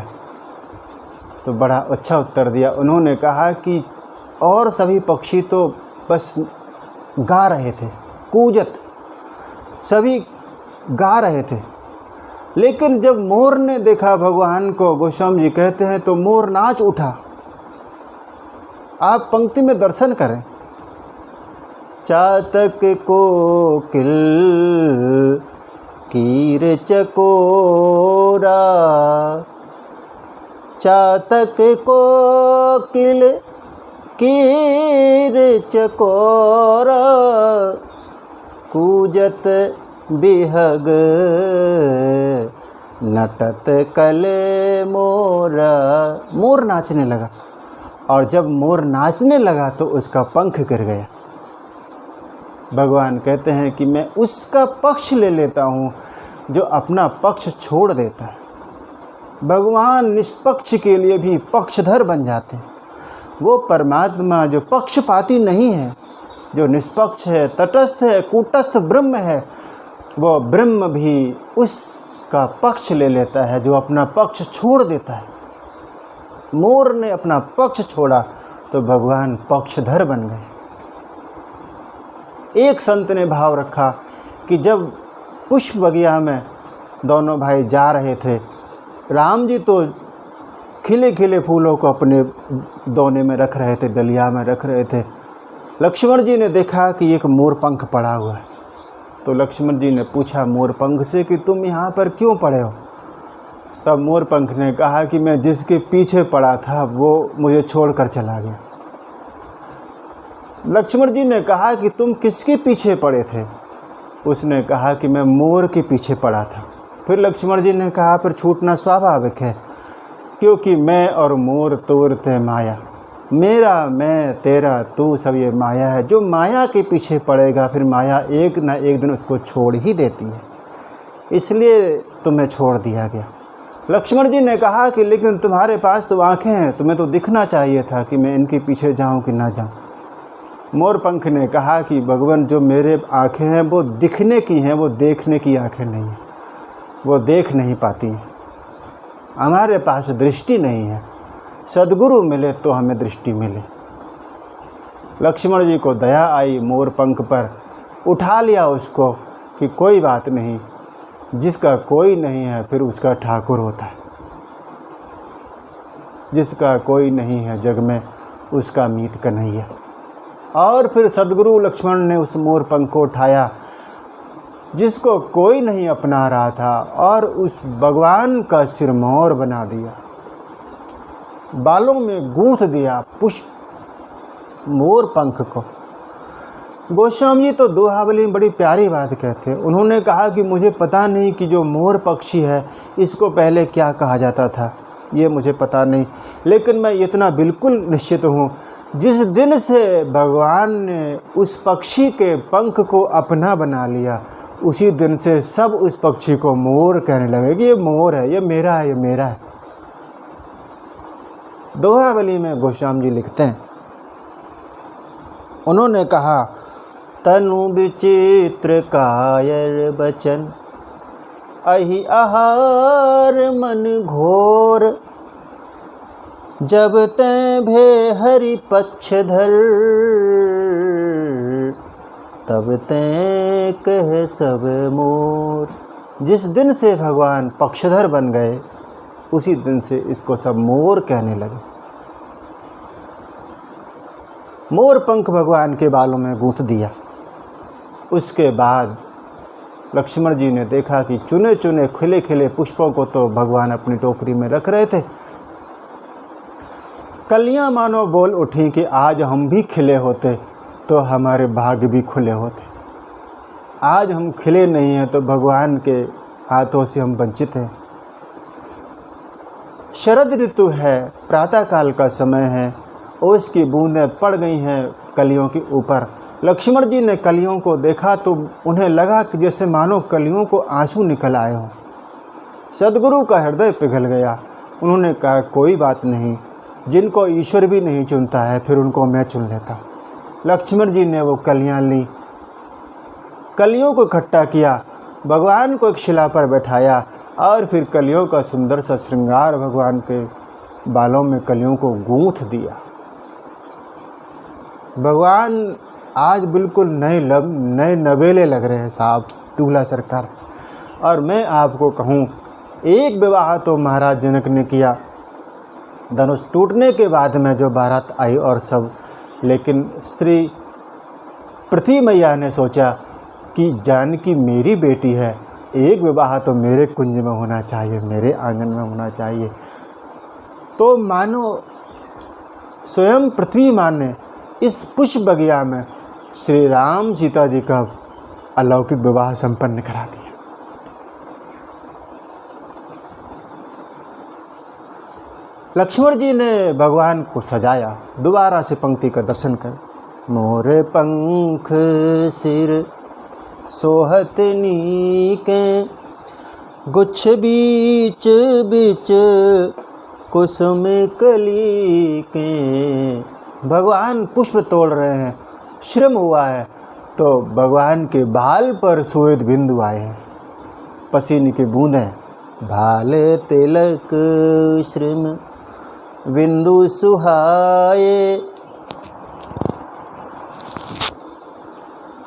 तो बड़ा अच्छा उत्तर दिया। उन्होंने कहा कि और सभी पक्षी तो बस गा रहे थे, कूजत, सभी गा रहे थे, लेकिन जब मोर ने देखा भगवान को, गोस्वामी जी कहते हैं, तो मोर नाच उठा। आप पंक्ति में दर्शन करें। चातक कोकिल कीर चकोरा, चातक कोकिल कीर चकोरा, कूजत बिहग नटत कल मोरा। मोर नाचने लगा, और जब मोर नाचने लगा तो उसका पंख गिर गया। भगवान कहते हैं कि मैं उसका पक्ष ले लेता हूँ जो अपना पक्ष छोड़ देता है। भगवान निष्पक्ष के लिए भी पक्षधर बन जाते हैं। वो परमात्मा जो पक्षपाती नहीं है, जो निष्पक्ष है, तटस्थ है, कूटस्थ ब्रह्म है, वो ब्रह्म भी उस का पक्ष ले लेता है, जो अपना पक्ष छोड़ देता है। मोर ने अपना पक्ष छोड़ा तो भगवान पक्षधर बन गए। एक संत ने भाव रखा कि जब पुष्प बगिया में दोनों भाई जा रहे थे, राम जी तो खिले खिले फूलों को अपने दोने में रख रहे थे, डलिया में रख रहे थे। लक्ष्मण जी ने देखा कि एक मोर पंख पड़ा हुआ है, तो लक्ष्मण जी ने पूछा मोर पंख से कि तुम यहाँ पर क्यों पड़े हो? तब मोर पंख ने कहा कि मैं जिसके पीछे पड़ा था वो मुझे छोड़कर चला गया। लक्ष्मण जी ने कहा कि तुम किसके पीछे पड़े थे? उसने कहा कि मैं मोर के पीछे पड़ा था। फिर लक्ष्मण जी ने कहा फिर छूटना स्वाभाविक है, क्योंकि मैं और मोर तोरते माया, मेरा मैं तेरा तू सब ये माया है। जो माया के पीछे पड़ेगा फिर माया एक ना एक दिन उसको छोड़ ही देती है, इसलिए तुम्हें छोड़ दिया गया। लक्ष्मण जी ने कहा कि लेकिन तुम्हारे पास तो आँखें हैं, तुम्हें तो दिखना चाहिए था कि मैं इनके पीछे जाऊं कि ना जाऊं। मोरपंख ने कहा कि भगवान जो मेरे आँखें हैं वो दिखने की हैं, वो देखने की आँखें नहीं हैं, वो देख नहीं पाती हैं। हमारे पास दृष्टि नहीं है, सद्गुरु मिले तो हमें दृष्टि मिले। लक्ष्मण जी को दया आई मोरपंख पर, उठा लिया उसको कि कोई बात नहीं, जिसका कोई नहीं है फिर उसका ठाकुर होता है, जिसका कोई नहीं है जग में उसका मीत कन्हैया। और फिर सद्गुरु लक्ष्मण ने उस मोरपंख को उठाया जिसको कोई नहीं अपना रहा था और उस भगवान का सिरमौर बना दिया, बालों में गूंथ दिया पुष्प मोरपंख को। गोस्वामी जी तो दोहावली में बड़ी प्यारी बात कहते हैं। उन्होंने कहा कि मुझे पता नहीं कि जो मोर पक्षी है इसको पहले क्या कहा जाता था, ये मुझे पता नहीं, लेकिन मैं इतना बिल्कुल निश्चित हूँ, जिस दिन से भगवान ने उस पक्षी के पंख को अपना बना लिया उसी दिन से सब उस पक्षी को मोर कहने लगे कि ये मोर है, ये मेरा है, ये मेरा है। दोहावली में गोस्वामी जी लिखते हैं, उन्होंने कहा तनु विचित्र कायर बचन, अहि आहार मन घोर, जब तै भे हरि पक्षधर, तब तै कह सब मोर। जिस दिन से भगवान पक्षधर बन गए उसी दिन से इसको सब मोर कहने लगे। मोर पंख भगवान के बालों में गूंथ दिया। उसके बाद लक्ष्मण जी ने देखा कि चुने चुने खिले खिले पुष्पों को तो भगवान अपनी टोकरी में रख रहे थे। कलियां मानो बोल उठी कि आज हम भी खिले होते तो हमारे भाग्य भी खुले होते। आज हम खिले नहीं हैं तो भगवान के हाथों से हम वंचित हैं। शरद ऋतु है, प्रातःकाल का समय है, ओस की बूंदें पड़ गई हैं कलियों के ऊपर। लक्ष्मण जी ने कलियों को देखा तो उन्हें लगा कि जैसे मानो कलियों को आंसू निकल आए हों। सद्गुरु का हृदय पिघल गया। उन्होंने कहा कोई बात नहीं, जिनको ईश्वर भी नहीं चुनता है फिर उनको मैं चुन लेता हूँ। लक्ष्मण जी ने वो कलियाँ ली, कलियों को इकट्ठा किया, भगवान को एक शिला पर बैठाया और फिर कलियों का सुंदर सा श्रृंगार भगवान के बालों में कलियों को गूंथ दिया। भगवान आज बिल्कुल नए नवेले लग रहे हैं साहब, दूल्हा सरकार। और मैं आपको कहूँ, एक विवाह तो महाराज जनक ने किया, धनुष टूटने के बाद में जो बारात आई और सब, लेकिन श्री पृथ्वी मैया ने सोचा कि जानकी मेरी बेटी है, एक विवाह तो मेरे कुंज में होना चाहिए, मेरे आंगन में होना चाहिए। तो मानो स्वयं पृथ्वी माँ ने इस पुष्प बगिया में श्री राम सीता जी का अलौकिक विवाह संपन्न करा दिया। लक्ष्मण जी ने भगवान को सजाया। दोबारा से पंक्ति का दर्शन कर, मोर पंख सिर सोहत नीके, गुच्छ बीच बीच कुसुम कली के। भगवान पुष्प तोड़ रहे हैं, श्रम हुआ है तो भगवान के बाल पर श्वेत बिंदु आए हैं, पसीने की बूंदें। भाल तिलक श्रीम बिंदु सुहाए।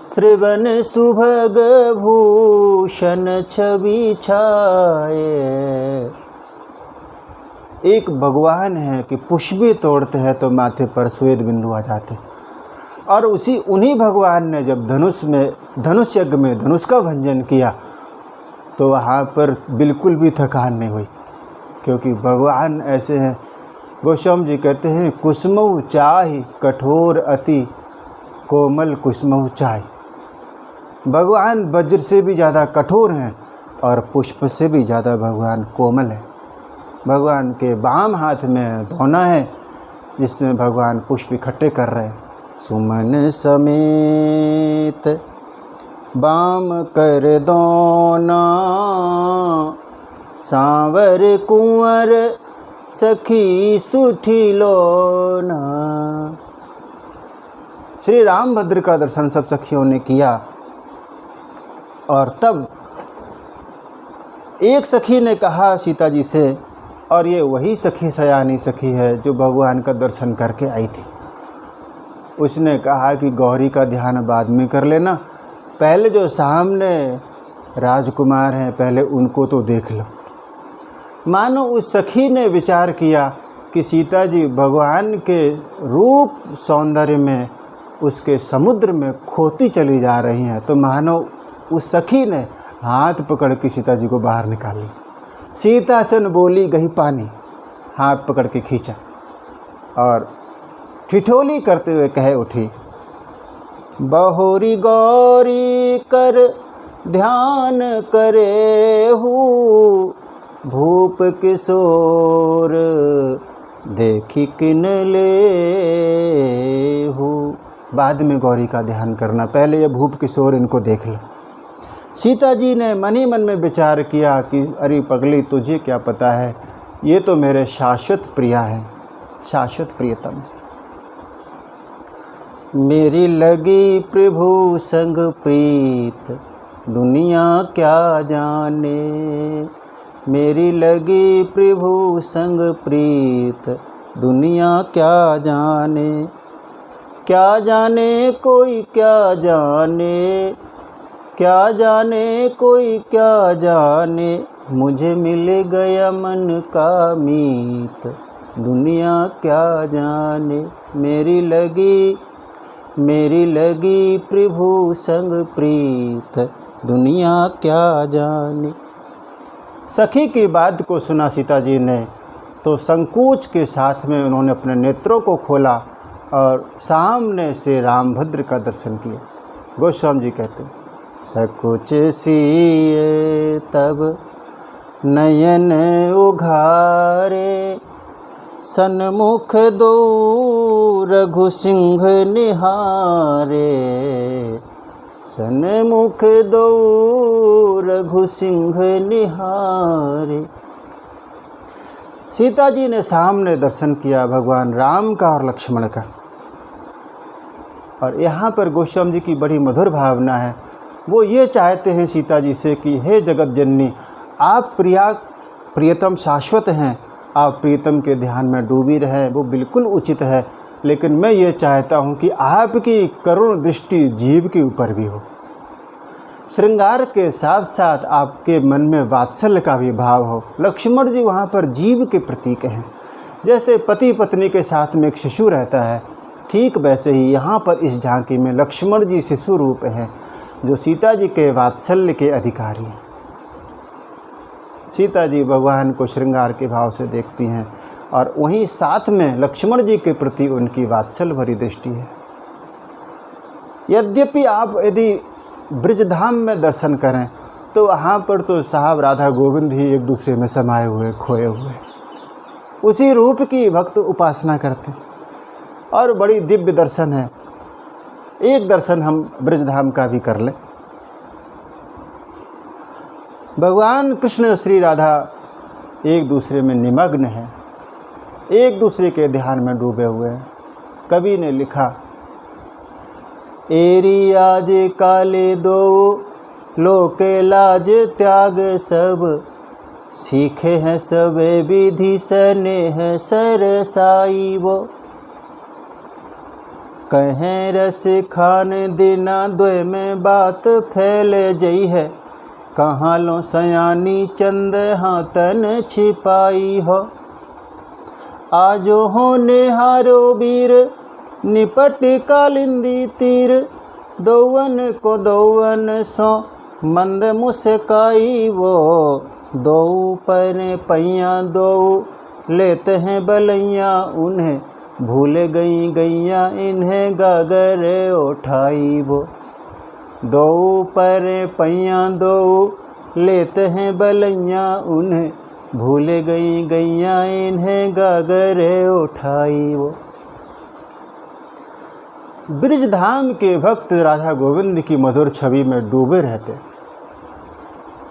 श्रवण सुभग भूषण छवि छाए। एक भगवान है कि पुष्प भी तोड़ते हैं तो माथे पर श्वेत बिंदु आ जाते, और उन्हीं भगवान ने जब धनुष यज्ञ में धनुष का भंजन किया तो वहाँ पर बिल्कुल भी थकान नहीं हुई, क्योंकि भगवान ऐसे हैं। गोस्वामी जी कहते हैं कुसुमऊ चाहि कठोर अति कोमल कुसुमऊ चाहि। भगवान वज्र से भी ज़्यादा कठोर हैं और पुष्प से भी ज़्यादा भगवान कोमल है। भगवान के बाम हाथ में दोना है जिसमें भगवान पुष्प इकट्ठे कर रहे हैं। सुमन समेत बाम कर दोना सांवर कुंवर सखी सुठी लोना। श्री रामभद्र का दर्शन सब सखियों ने किया, और तब एक सखी ने कहा सीता जी से, और ये वही सखी सयानी सखी है जो भगवान का दर्शन करके आई थी। उसने कहा कि गौरी का ध्यान बाद में कर लेना, पहले जो सामने राजकुमार हैं पहले उनको तो देख लो। मानो उस सखी ने विचार किया कि सीता जी भगवान के रूप सौंदर्य में उसके समुद्र में खोती चली जा रही हैं, तो मानो उस सखी ने हाथ पकड़ के सीता जी को बाहर निकाली। सीता सन बोली गही पानी, हाथ पकड़ के खींचा और ठिठोली करते हुए कहे उठी, बहुरी गौरी कर ध्यान करे हूँ, भूप किशोर देखी किन ले हूँ। बाद में गौरी का ध्यान करना, पहले ये भूप किशोर इनको देख लो। सीता जी ने मन ही मन में विचार किया कि अरे पगली, तुझे क्या पता है, ये तो मेरे शाश्वत प्रिया हैं, शाश्वत प्रियतम। मेरी लगी प्रभु संग प्रीत दुनिया क्या जाने। मेरी लगी प्रभु संग प्रीत दुनिया क्या जाने। क्या जाने कोई क्या जाने, क्या जाने कोई क्या जाने। मुझे मिल गया मन का मीत दुनिया क्या जाने। मेरी लगी प्रभु संग प्रीत दुनिया क्या जाने। सखी की बात को सुना सीता जी ने तो संकोच के साथ में उन्होंने अपने नेत्रों को खोला और सामने से रामभद्र का दर्शन किया। गोस्वामी जी कहते हैं, सकुच सिए तब नयन उघारे, सन्मुख दो रघु सिंह निहारे। सन्मुख दो रघु सिंह निहारे। सीता जी ने सामने दर्शन किया भगवान राम का और लक्ष्मण का। और यहाँ पर गोस्वामी जी की बड़ी मधुर भावना है। वो ये चाहते हैं सीता जी से कि हे जगत जननी, आप प्रियतम शाश्वत हैं, आप प्रीतम के ध्यान में डूबी रहें, वो बिल्कुल उचित है, लेकिन मैं ये चाहता हूँ कि आपकी करुण दृष्टि जीव के ऊपर भी हो। श्रृंगार के साथ साथ आपके मन में वात्सल्य का भी भाव हो। लक्ष्मण जी वहाँ पर जीव के प्रतीक हैं। जैसे पति पत्नी के साथ में एक शिशु रहता है, ठीक वैसे ही यहाँ पर इस झांकी में लक्ष्मण जी शिशु रूप हैं जो सीता जी के वात्सल्य के अधिकारी हैं। सीता जी भगवान को श्रृंगार के भाव से देखती हैं और वहीं साथ में लक्ष्मण जी के प्रति उनकी वात्सल्य भरी दृष्टि है। यद्यपि आप यदि ब्रजधाम में दर्शन करें तो वहाँ पर तो साहब राधा गोविंद ही एक दूसरे में समाये हुए खोए हुए उसी रूप की भक्त उपासना करते और बड़ी दिव्य दर्शन है। एक दर्शन हम ब्रजधाम का भी कर लें। भगवान कृष्ण और श्री राधा एक दूसरे में निमग्न हैं, एक दूसरे के ध्यान में डूबे हुए हैं। कवि ने लिखा, एरी आज काले दो लोके लाज त्याग सब, सीखे हैं सबे विधि स्नेह सरसाई वो। कहें रस खान दिना द्वय में बात फैल जई है, कहाँ लो सयानी चंद हाथन छिपाई हो। आजो हो निहारो वीर निपट कालिंदी तीर, दौवन को दौवन सो मंद मुस्काई वो। दो पर पैया दो लेते हैं बलैया, उन्हें भूल गई गैया इन्हें गागर उठाई वो। दो पर पैया दो लेते हैं बलैया, उन्हें भूल गई गैया इन्हें गागर उठाई वो। ब्रिजधाम के भक्त राधा गोविंद की मधुर छवि में डूबे रहते।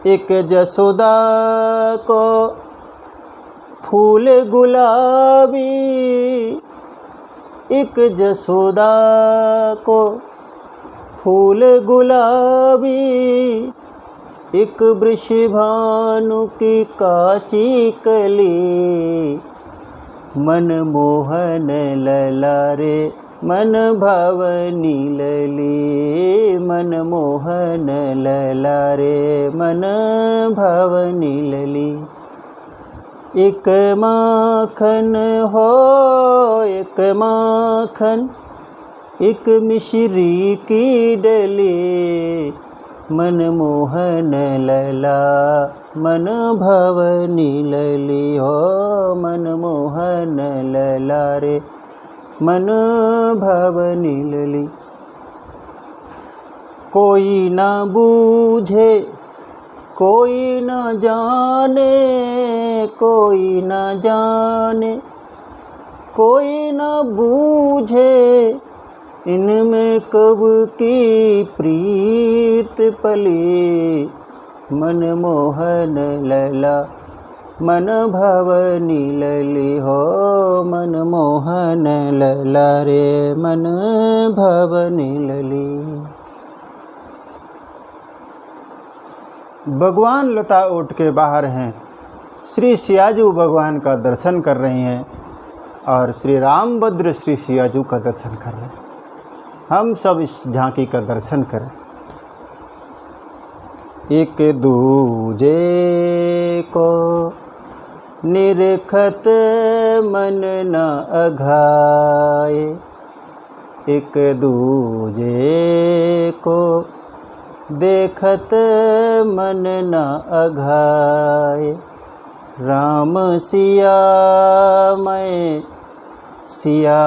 एक जसोदा को फूल गुलाबी, एक जसोदा को फूल गुलाबी, एक वृषभानु की काची कली। मन मोहन लला रे मन भावनी लली, मन मोहन लला रे मन भावनी लली। एक माखन हो एक माखन, एक मिश्री की डली। मन मोहन लला मन भावनी लली हो, मन मोहन लला रे मन भावनी लली। कोई ना बूझे कोई न जाने, कोई न जाने कोई न बूझे, इनमें कब की प्रीत पली। मन मोहन लला मन भावनी लली हो, मन मोहन लला रे मन भावनी लली। भगवान लता ओट के बाहर हैं। श्री सियाजू भगवान का दर्शन कर रही हैं और श्री रामभद्र श्री सियाजू का दर्शन कर रहे हैं। हम सब इस झांकी का दर्शन करें। एक दूजे को निरखत मन न अघाए, एक दूजे को देखत मन न अघाए। राम सिया मैं सिया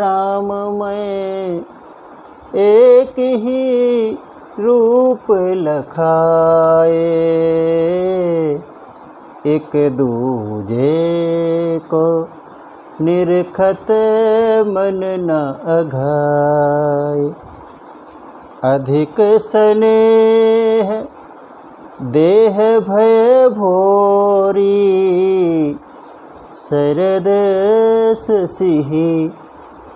राम मैं, एक ही रूप लखाए। एक दूजे को निरखत मन न अघाए। अधिक स्नेह देह भय भोरी, सरद सिहि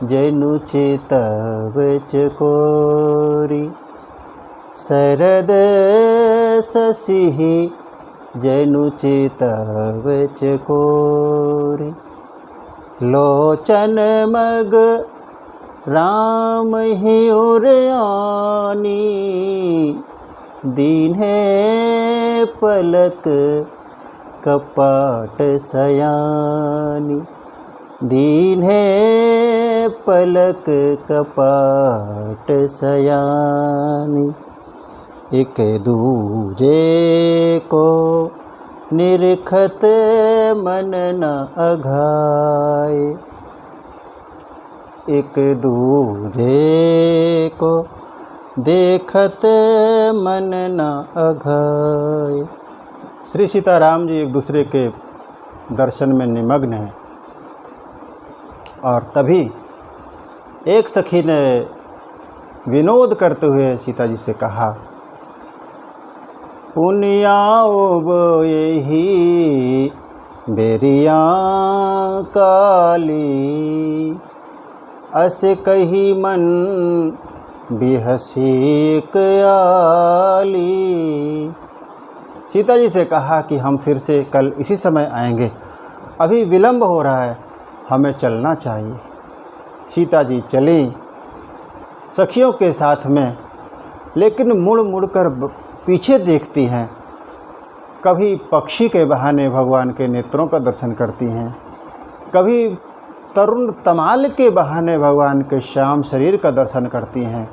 जनु चितव चकोरी। सरद सिहि जनु चितव चकोरी। लोचन मग राम ही उरयानी, दीन्हे पलक कपाट सयानी। दीन्हे पलक कपाट सयानी। एक दूजे को निरखत मन न अघाए। एक दूजे को देखत मन न अघाए। श्री सीताराम जी एक दूसरे के दर्शन में निमग्न हैं और तभी एक सखी ने विनोद करते हुए सीता जी से कहा, पुनियाओ यही बेरिया काली, अस कही मन बिहसी आली। सीता जी से कहा कि हम फिर से कल इसी समय आएंगे, अभी विलंब हो रहा है, हमें चलना चाहिए। सीता जी चलीं सखियों के साथ में, लेकिन मुड़ मुड़ कर पीछे देखती हैं। कभी पक्षी के बहाने भगवान के नेत्रों का दर्शन करती हैं, कभी तरुण तमाल के बहाने भगवान के श्याम शरीर का दर्शन करती हैं,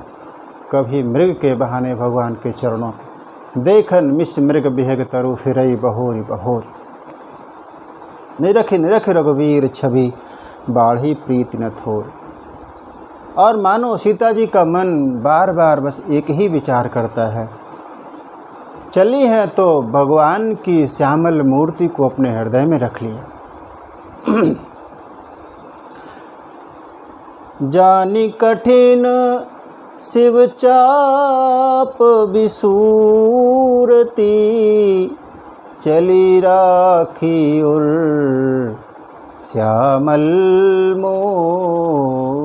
कभी मृग के बहाने भगवान के चरणों को। देखन मिस मृग बिहग तरु फिरई बहोरी बहोरी, निरख निरख रघुवीर छवि बाढ़ी प्रीति न थोर। और मानो सीता जी का मन बार बार बस एक ही विचार करता है, चली है तो भगवान की श्यामल मूर्ति को अपने हृदय में रख लिया। जानी कठिन शिव चाप विसूरती, चली राखी उर श्यामल मूरति।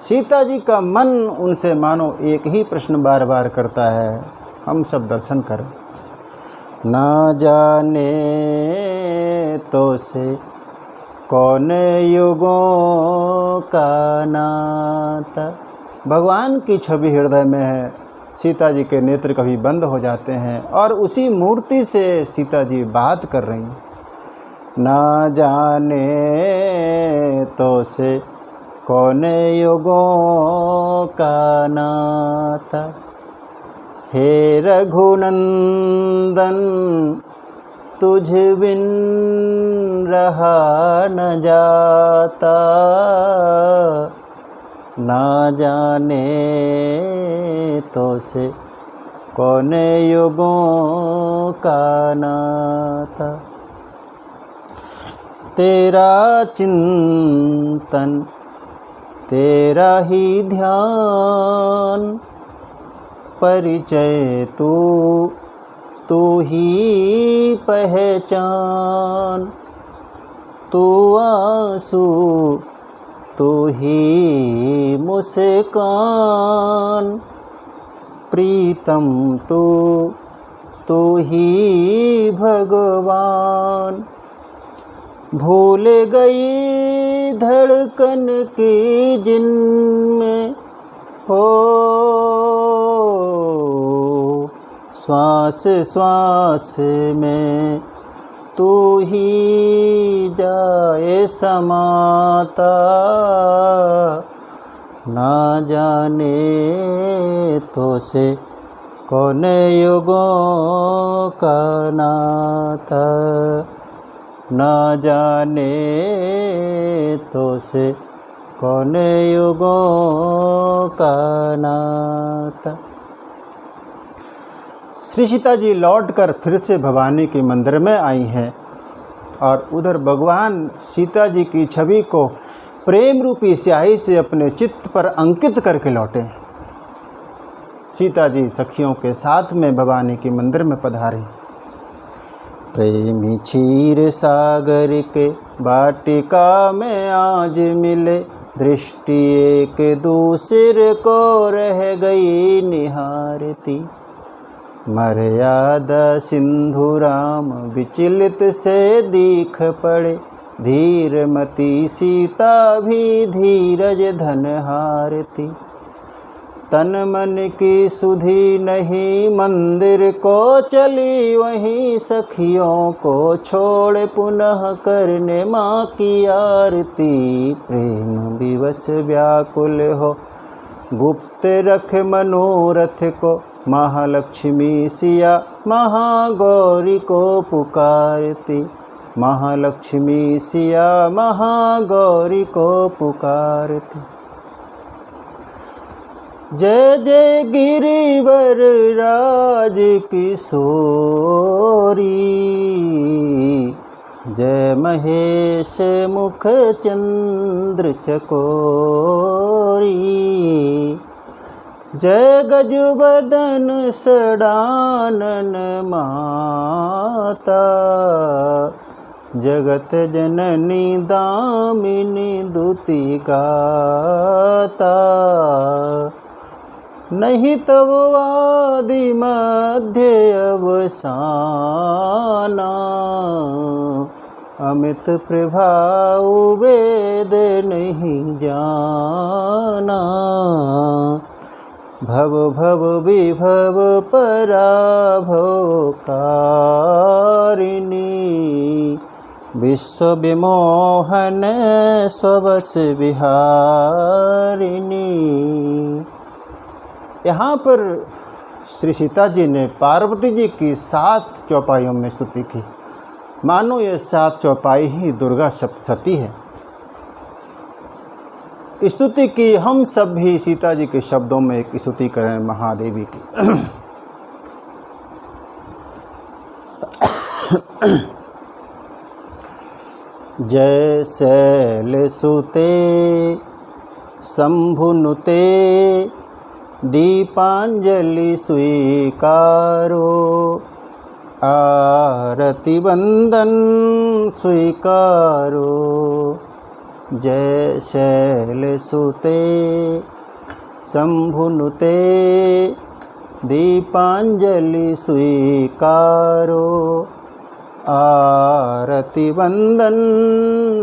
सीता जी का मन उनसे मानो एक ही प्रश्न बार बार करता है, हम सब दर्शन करें। ना जाने तो से कौन युगों का नाता। भगवान की छवि हृदय में है, सीता जी के नेत्र कभी बंद हो जाते हैं और उसी मूर्ति से सीता जी बात कर रही हैं। ना जाने तो से कौन युगों का नाता, हे रघुनंदन तुझ बिन रहा न जाता। ना जाने तो से कौन युगों का नाता, तेरा चिंतन तेरा ही ध्यान, परिचय तू ही पहचान। तू आंसू तू ही मुस्कान, प्रीतम तू ही भगवान। भूल गई धड़कन की जिनमें हो, श्वास श्वास में तू ही जाए समाता। ना जाने तो से कौन युगों का नाता। ना जाने तो से कौन युगों का नाता। श्री सीता जी लौटकर फिर से भवानी के मंदिर में आई हैं और उधर भगवान सीता जी की छवि को प्रेम रूपी स्याही से अपने चित्त पर अंकित करके लौटे। सीता जी सखियों के साथ में भवानी के मंदिर में पधारी। प्रेमी क्षीर सागर के वाटिका में आज मिले, दृष्टि एक दूसरे को रह गई निहारती। मर्यादा सिंधु राम विचलित से दीख पड़े, धीरमती सीता भी धीरज धन हारती। तन मन की सुधि नहीं मंदिर को चली, वहीं सखियों को छोड़ पुनः करने माँ की आरती। प्रेम विवश व्याकुल हो गुप्त रख मनोरथ को, महालक्ष्मी सिया महागौरी को पुकारती। महालक्ष्मी सिया महागौरी को पुकारती। जय जय गिरिवर राज किशोरी, जय महेश मुख चंद्र चकोरी। जय गजबदन सडानन माता, जगत जननी दामिनी दुति गाता। नहीं तब आदि मध्य अवसाना। अमित प्रभाव वेद नहीं जाना। भव भव विभव पराभव कारिणी। विश्व विमोहन स्वबस विहारिणी। यहाँ पर श्री सीता जी ने पार्वती जी की 7 चौपाइयों में स्तुति की, मानो ये 7 चौपाई ही दुर्गा सप्तशती है। स्तुति की हम सब भी सीता जी के शब्दों में एक स्तुति करें महादेवी की। जय शैलसुते शंभुनुते दीपांजलि स्वीकारो। आरती वंदन स्वीकारो। जय शैलसुते शंभुनुते दीपांजलि स्वीकारो। आरती वंदन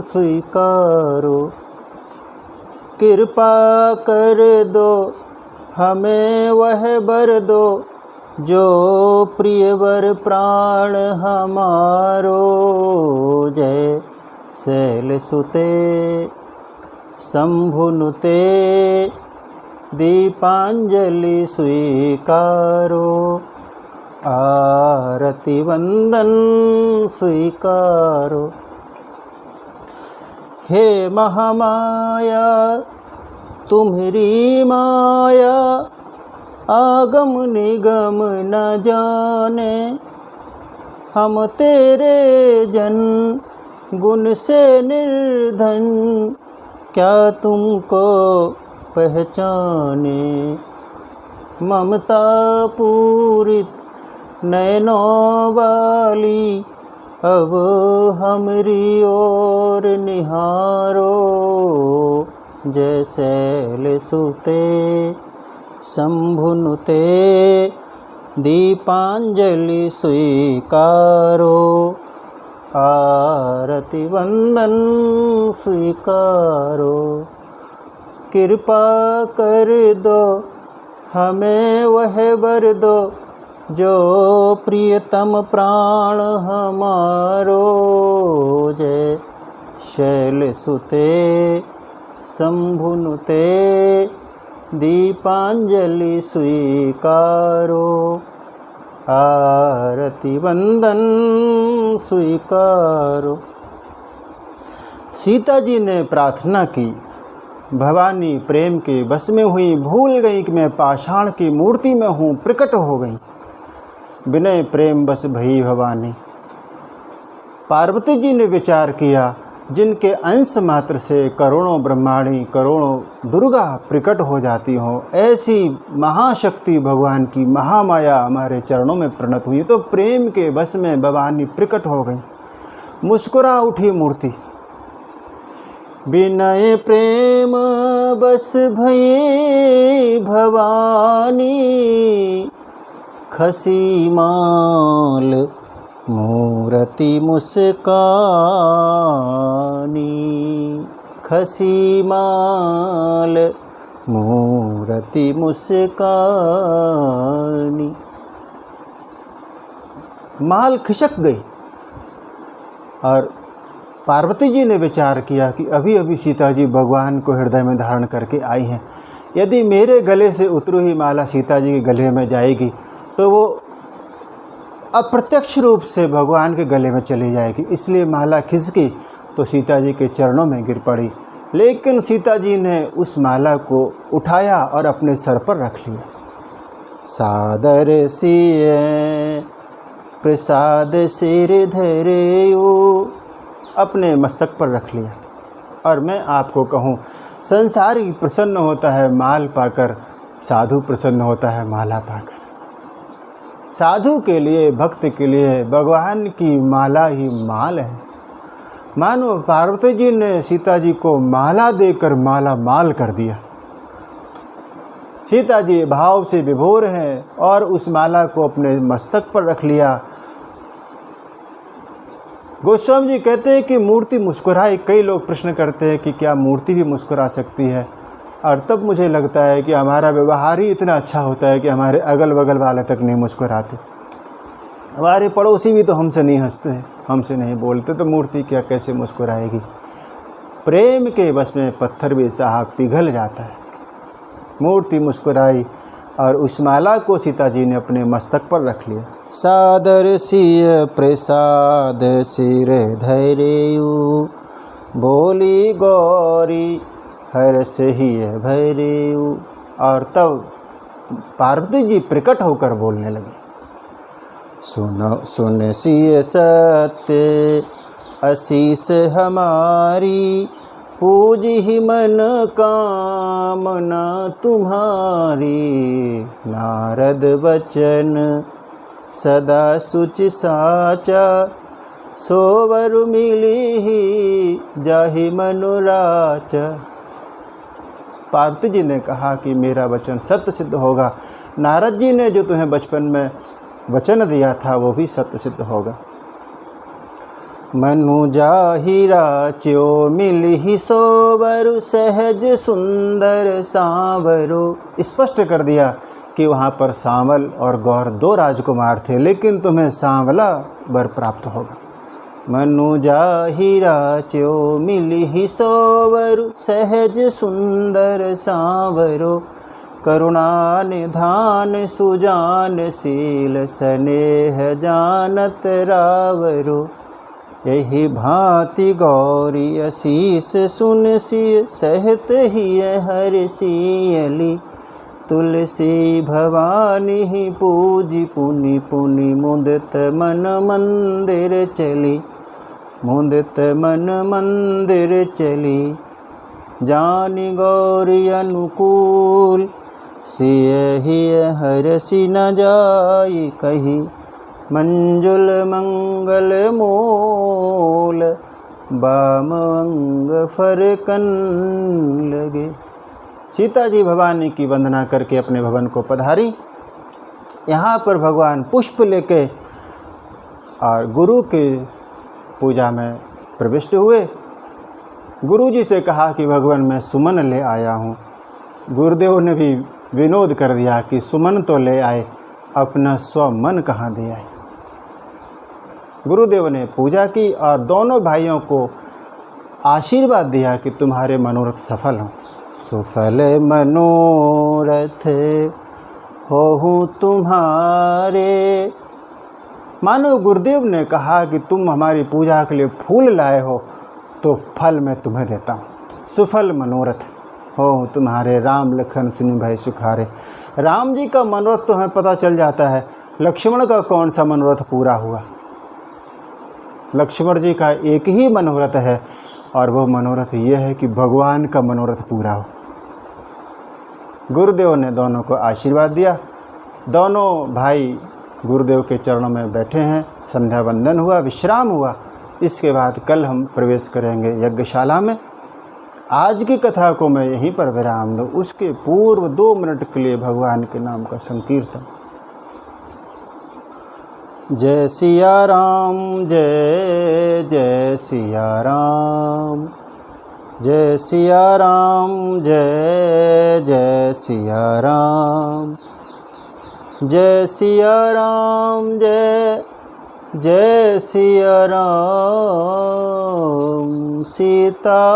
स्वीकारो। कृपा कर दो हमें वह वर दो, जो प्रिय वर प्राण हमारो। जय शैलसुते शंभुनुते दीपांजलि स्वीकारो। आरती वंदन स्वीकारो। हे महामाया तुम्हारी माया, आगम निगम न जाने। हम तेरे जन गुण से निर्धन, क्या तुमको पहचाने। ममता पूरित नैनों वाली, अब हमरी ओर निहारो। जय शैलसुते शंभुनुते दीपांजलि स्वीकारो। आरती वंदन स्वीकारो। कृपा कर दो हमें वह वर दो, जो प्रियतम प्राण हमारो। जय शैलसुते शंभुनुते दीपांजलि स्वीकारो। आरती वंदन स्वीकारो। सीता जी ने प्रार्थना की, भवानी प्रेम के बस में हुई, भूल गई कि मैं पाषाण की मूर्ति में हूँ, प्रकट हो गई विनय प्रेम बस भई भवानी। पार्वती जी ने विचार किया, जिनके अंश मात्र से करोड़ों ब्रह्माणी करोड़ों दुर्गा प्रकट हो जाती हों, ऐसी महाशक्ति भगवान की महामाया हमारे चरणों में प्रणत हुई, तो प्रेम के बस में भवानी प्रकट हो गई। मुस्कुरा उठी मूर्ति, विनय प्रेम बस भई भवानी। खसी माल मूर्ति मुस्कानी। खसी माल मूर्ति मुस्कानी। माल खिसक गई और पार्वती जी ने विचार किया कि अभी अभी सीता जी भगवान को हृदय में धारण करके आई हैं, यदि मेरे गले से उतरी हुई माला सीता जी के गले में जाएगी तो वो अप्रत्यक्ष रूप से भगवान के गले में चली जाएगी। इसलिए माला खिसकी तो सीता जी के चरणों में गिर पड़ी, लेकिन सीता जी ने उस माला को उठाया और अपने सर पर रख लिया। सादर सिए प्रसाद सिर धरेयो, अपने मस्तक पर रख लिया। और मैं आपको कहूँ, संसारी प्रसन्न होता है माल पाकर, साधु प्रसन्न होता है माला पाकर। साधु के लिए, भक्त के लिए भगवान की माला ही माल है। मानो पार्वती जी ने सीता जी को माला देकर माला माल कर दिया। सीता जी भाव से विभोर हैं और उस माला को अपने मस्तक पर रख लिया। गोस्वामी जी कहते हैं कि मूर्ति मुस्कुराई। कई लोग प्रश्न करते हैं कि क्या मूर्ति भी मुस्कुरा सकती है, और तब मुझे लगता है कि हमारा व्यवहार ही इतना अच्छा होता है कि हमारे अगल बगल वाले तक नहीं मुस्कुराते। हमारे पड़ोसी भी तो हमसे नहीं हंसते हैं, हमसे नहीं बोलते, तो मूर्ति क्या कैसे मुस्कुराएगी। प्रेम के बस में पत्थर भी साहब पिघल जाता है। मूर्ति मुस्कुराई और उस माला को सीता जी ने अपने मस्तक पर रख लिया। सादर सिय प्रसाद सिर धैर्यु, बोली गौरी हर्ष ही भैरयु। और तब पार्वती जी प्रकट होकर बोलने लगे, सुन सिय सत्य आशीष हमारी, पूज ही मन कामना तुम्हारी। नारद वचन सदा सुचि साचा, सोवर मिली ही जाहि मनुराचा। पार्वती जी ने कहा कि मेरा वचन सत्य सिद्ध होगा। नारद जी ने जो तुम्हें बचपन में वचन दिया था वो भी सत्य सिद्ध होगा। मनु जाहि राच्यो मिलिहि सोवरु, सहज सुंदर सांवरो। स्पष्ट कर दिया कि वहाँ पर सांवल और गौर दो राजकुमार थे, लेकिन तुम्हें सांवला वर प्राप्त होगा। मनु जाहि राच्यो मिलिहि सोवरु, सहज सुंदर सांवरो। करुणा निधान सुजान शील, स्नेह जानत रावरो। यही भांति गौरी आशीष सुन सिय, सहत ही हर्षियली। तुलसी भवानी ही पूजी, पुनि पुनि मुदित मन मंदिर चली। मुदित मन मंदिर चली, जानि गौरी अनुकूल। सिय ही हर्षि न जाई कही, मंजुल मंगल मूल। बाम अंग फरकन लगे। सीता जी भवानी की वंदना करके अपने भवन को पधारी। यहाँ पर भगवान पुष्प लेके और गुरु के पूजा में प्रविष्ट हुए। गुरु जी से कहा कि भगवान मैं सुमन ले आया हूँ। गुरुदेव ने भी विनोद कर दिया कि सुमन तो ले आए, अपना स्वमन कहाँ दे आए। गुरुदेव ने पूजा की और दोनों भाइयों को आशीर्वाद दिया कि तुम्हारे मनोरथ सफल हों। सुफल मनोरथ होहु तुम्हारे। मानो गुरुदेव ने कहा कि तुम हमारी पूजा के लिए फूल लाए हो तो फल मैं तुम्हें देता हूँ। सुफल मनोरथ हो तुम्हारे, राम लखन सुनि भय सुखारे। राम जी का मनोरथ तो हमें पता चल जाता है, लक्ष्मण का कौन सा मनोरथ पूरा हुआ। लक्ष्मण जी का एक ही मनोरथ है और वो मनोरथ ये है कि भगवान का मनोरथ पूरा हो। गुरुदेव ने दोनों को आशीर्वाद दिया। दोनों भाई गुरुदेव के चरणों में बैठे हैं। संध्या वंदन हुआ, विश्राम हुआ। इसके बाद कल हम प्रवेश करेंगे यज्ञशाला में। आज की कथा को मैं यहीं पर विराम दूँ। उसके पूर्व 2 मिनट के लिए भगवान के नाम का संकीर्तन। जय सिया राम, जय जय सिया राम। जय सिया राम, जय जय सिया राम। जय सिया राम, जय जय सिया राम। सीताराम,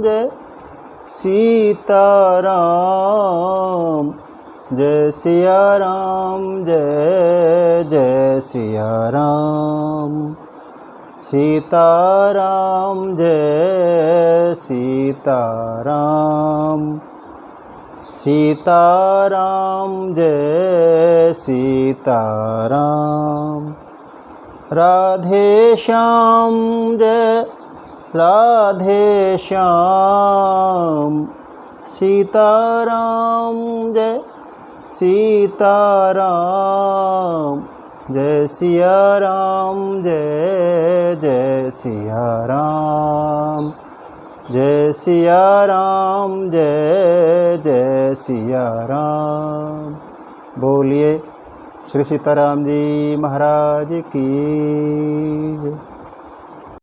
जय सीताराम। जय सिया राम, जय जय सिया राम। सीताराम, जय सीताराम। सीताराम, जय सीताराम। राधे श्याम, जय राधे श्याम। सीताराम, जय सीताराम। जय सिया राम, जय जय सिया राम। जय सिया राम, जय जय सिया राम। बोलिए श्री सीताराम जी महाराज की जय।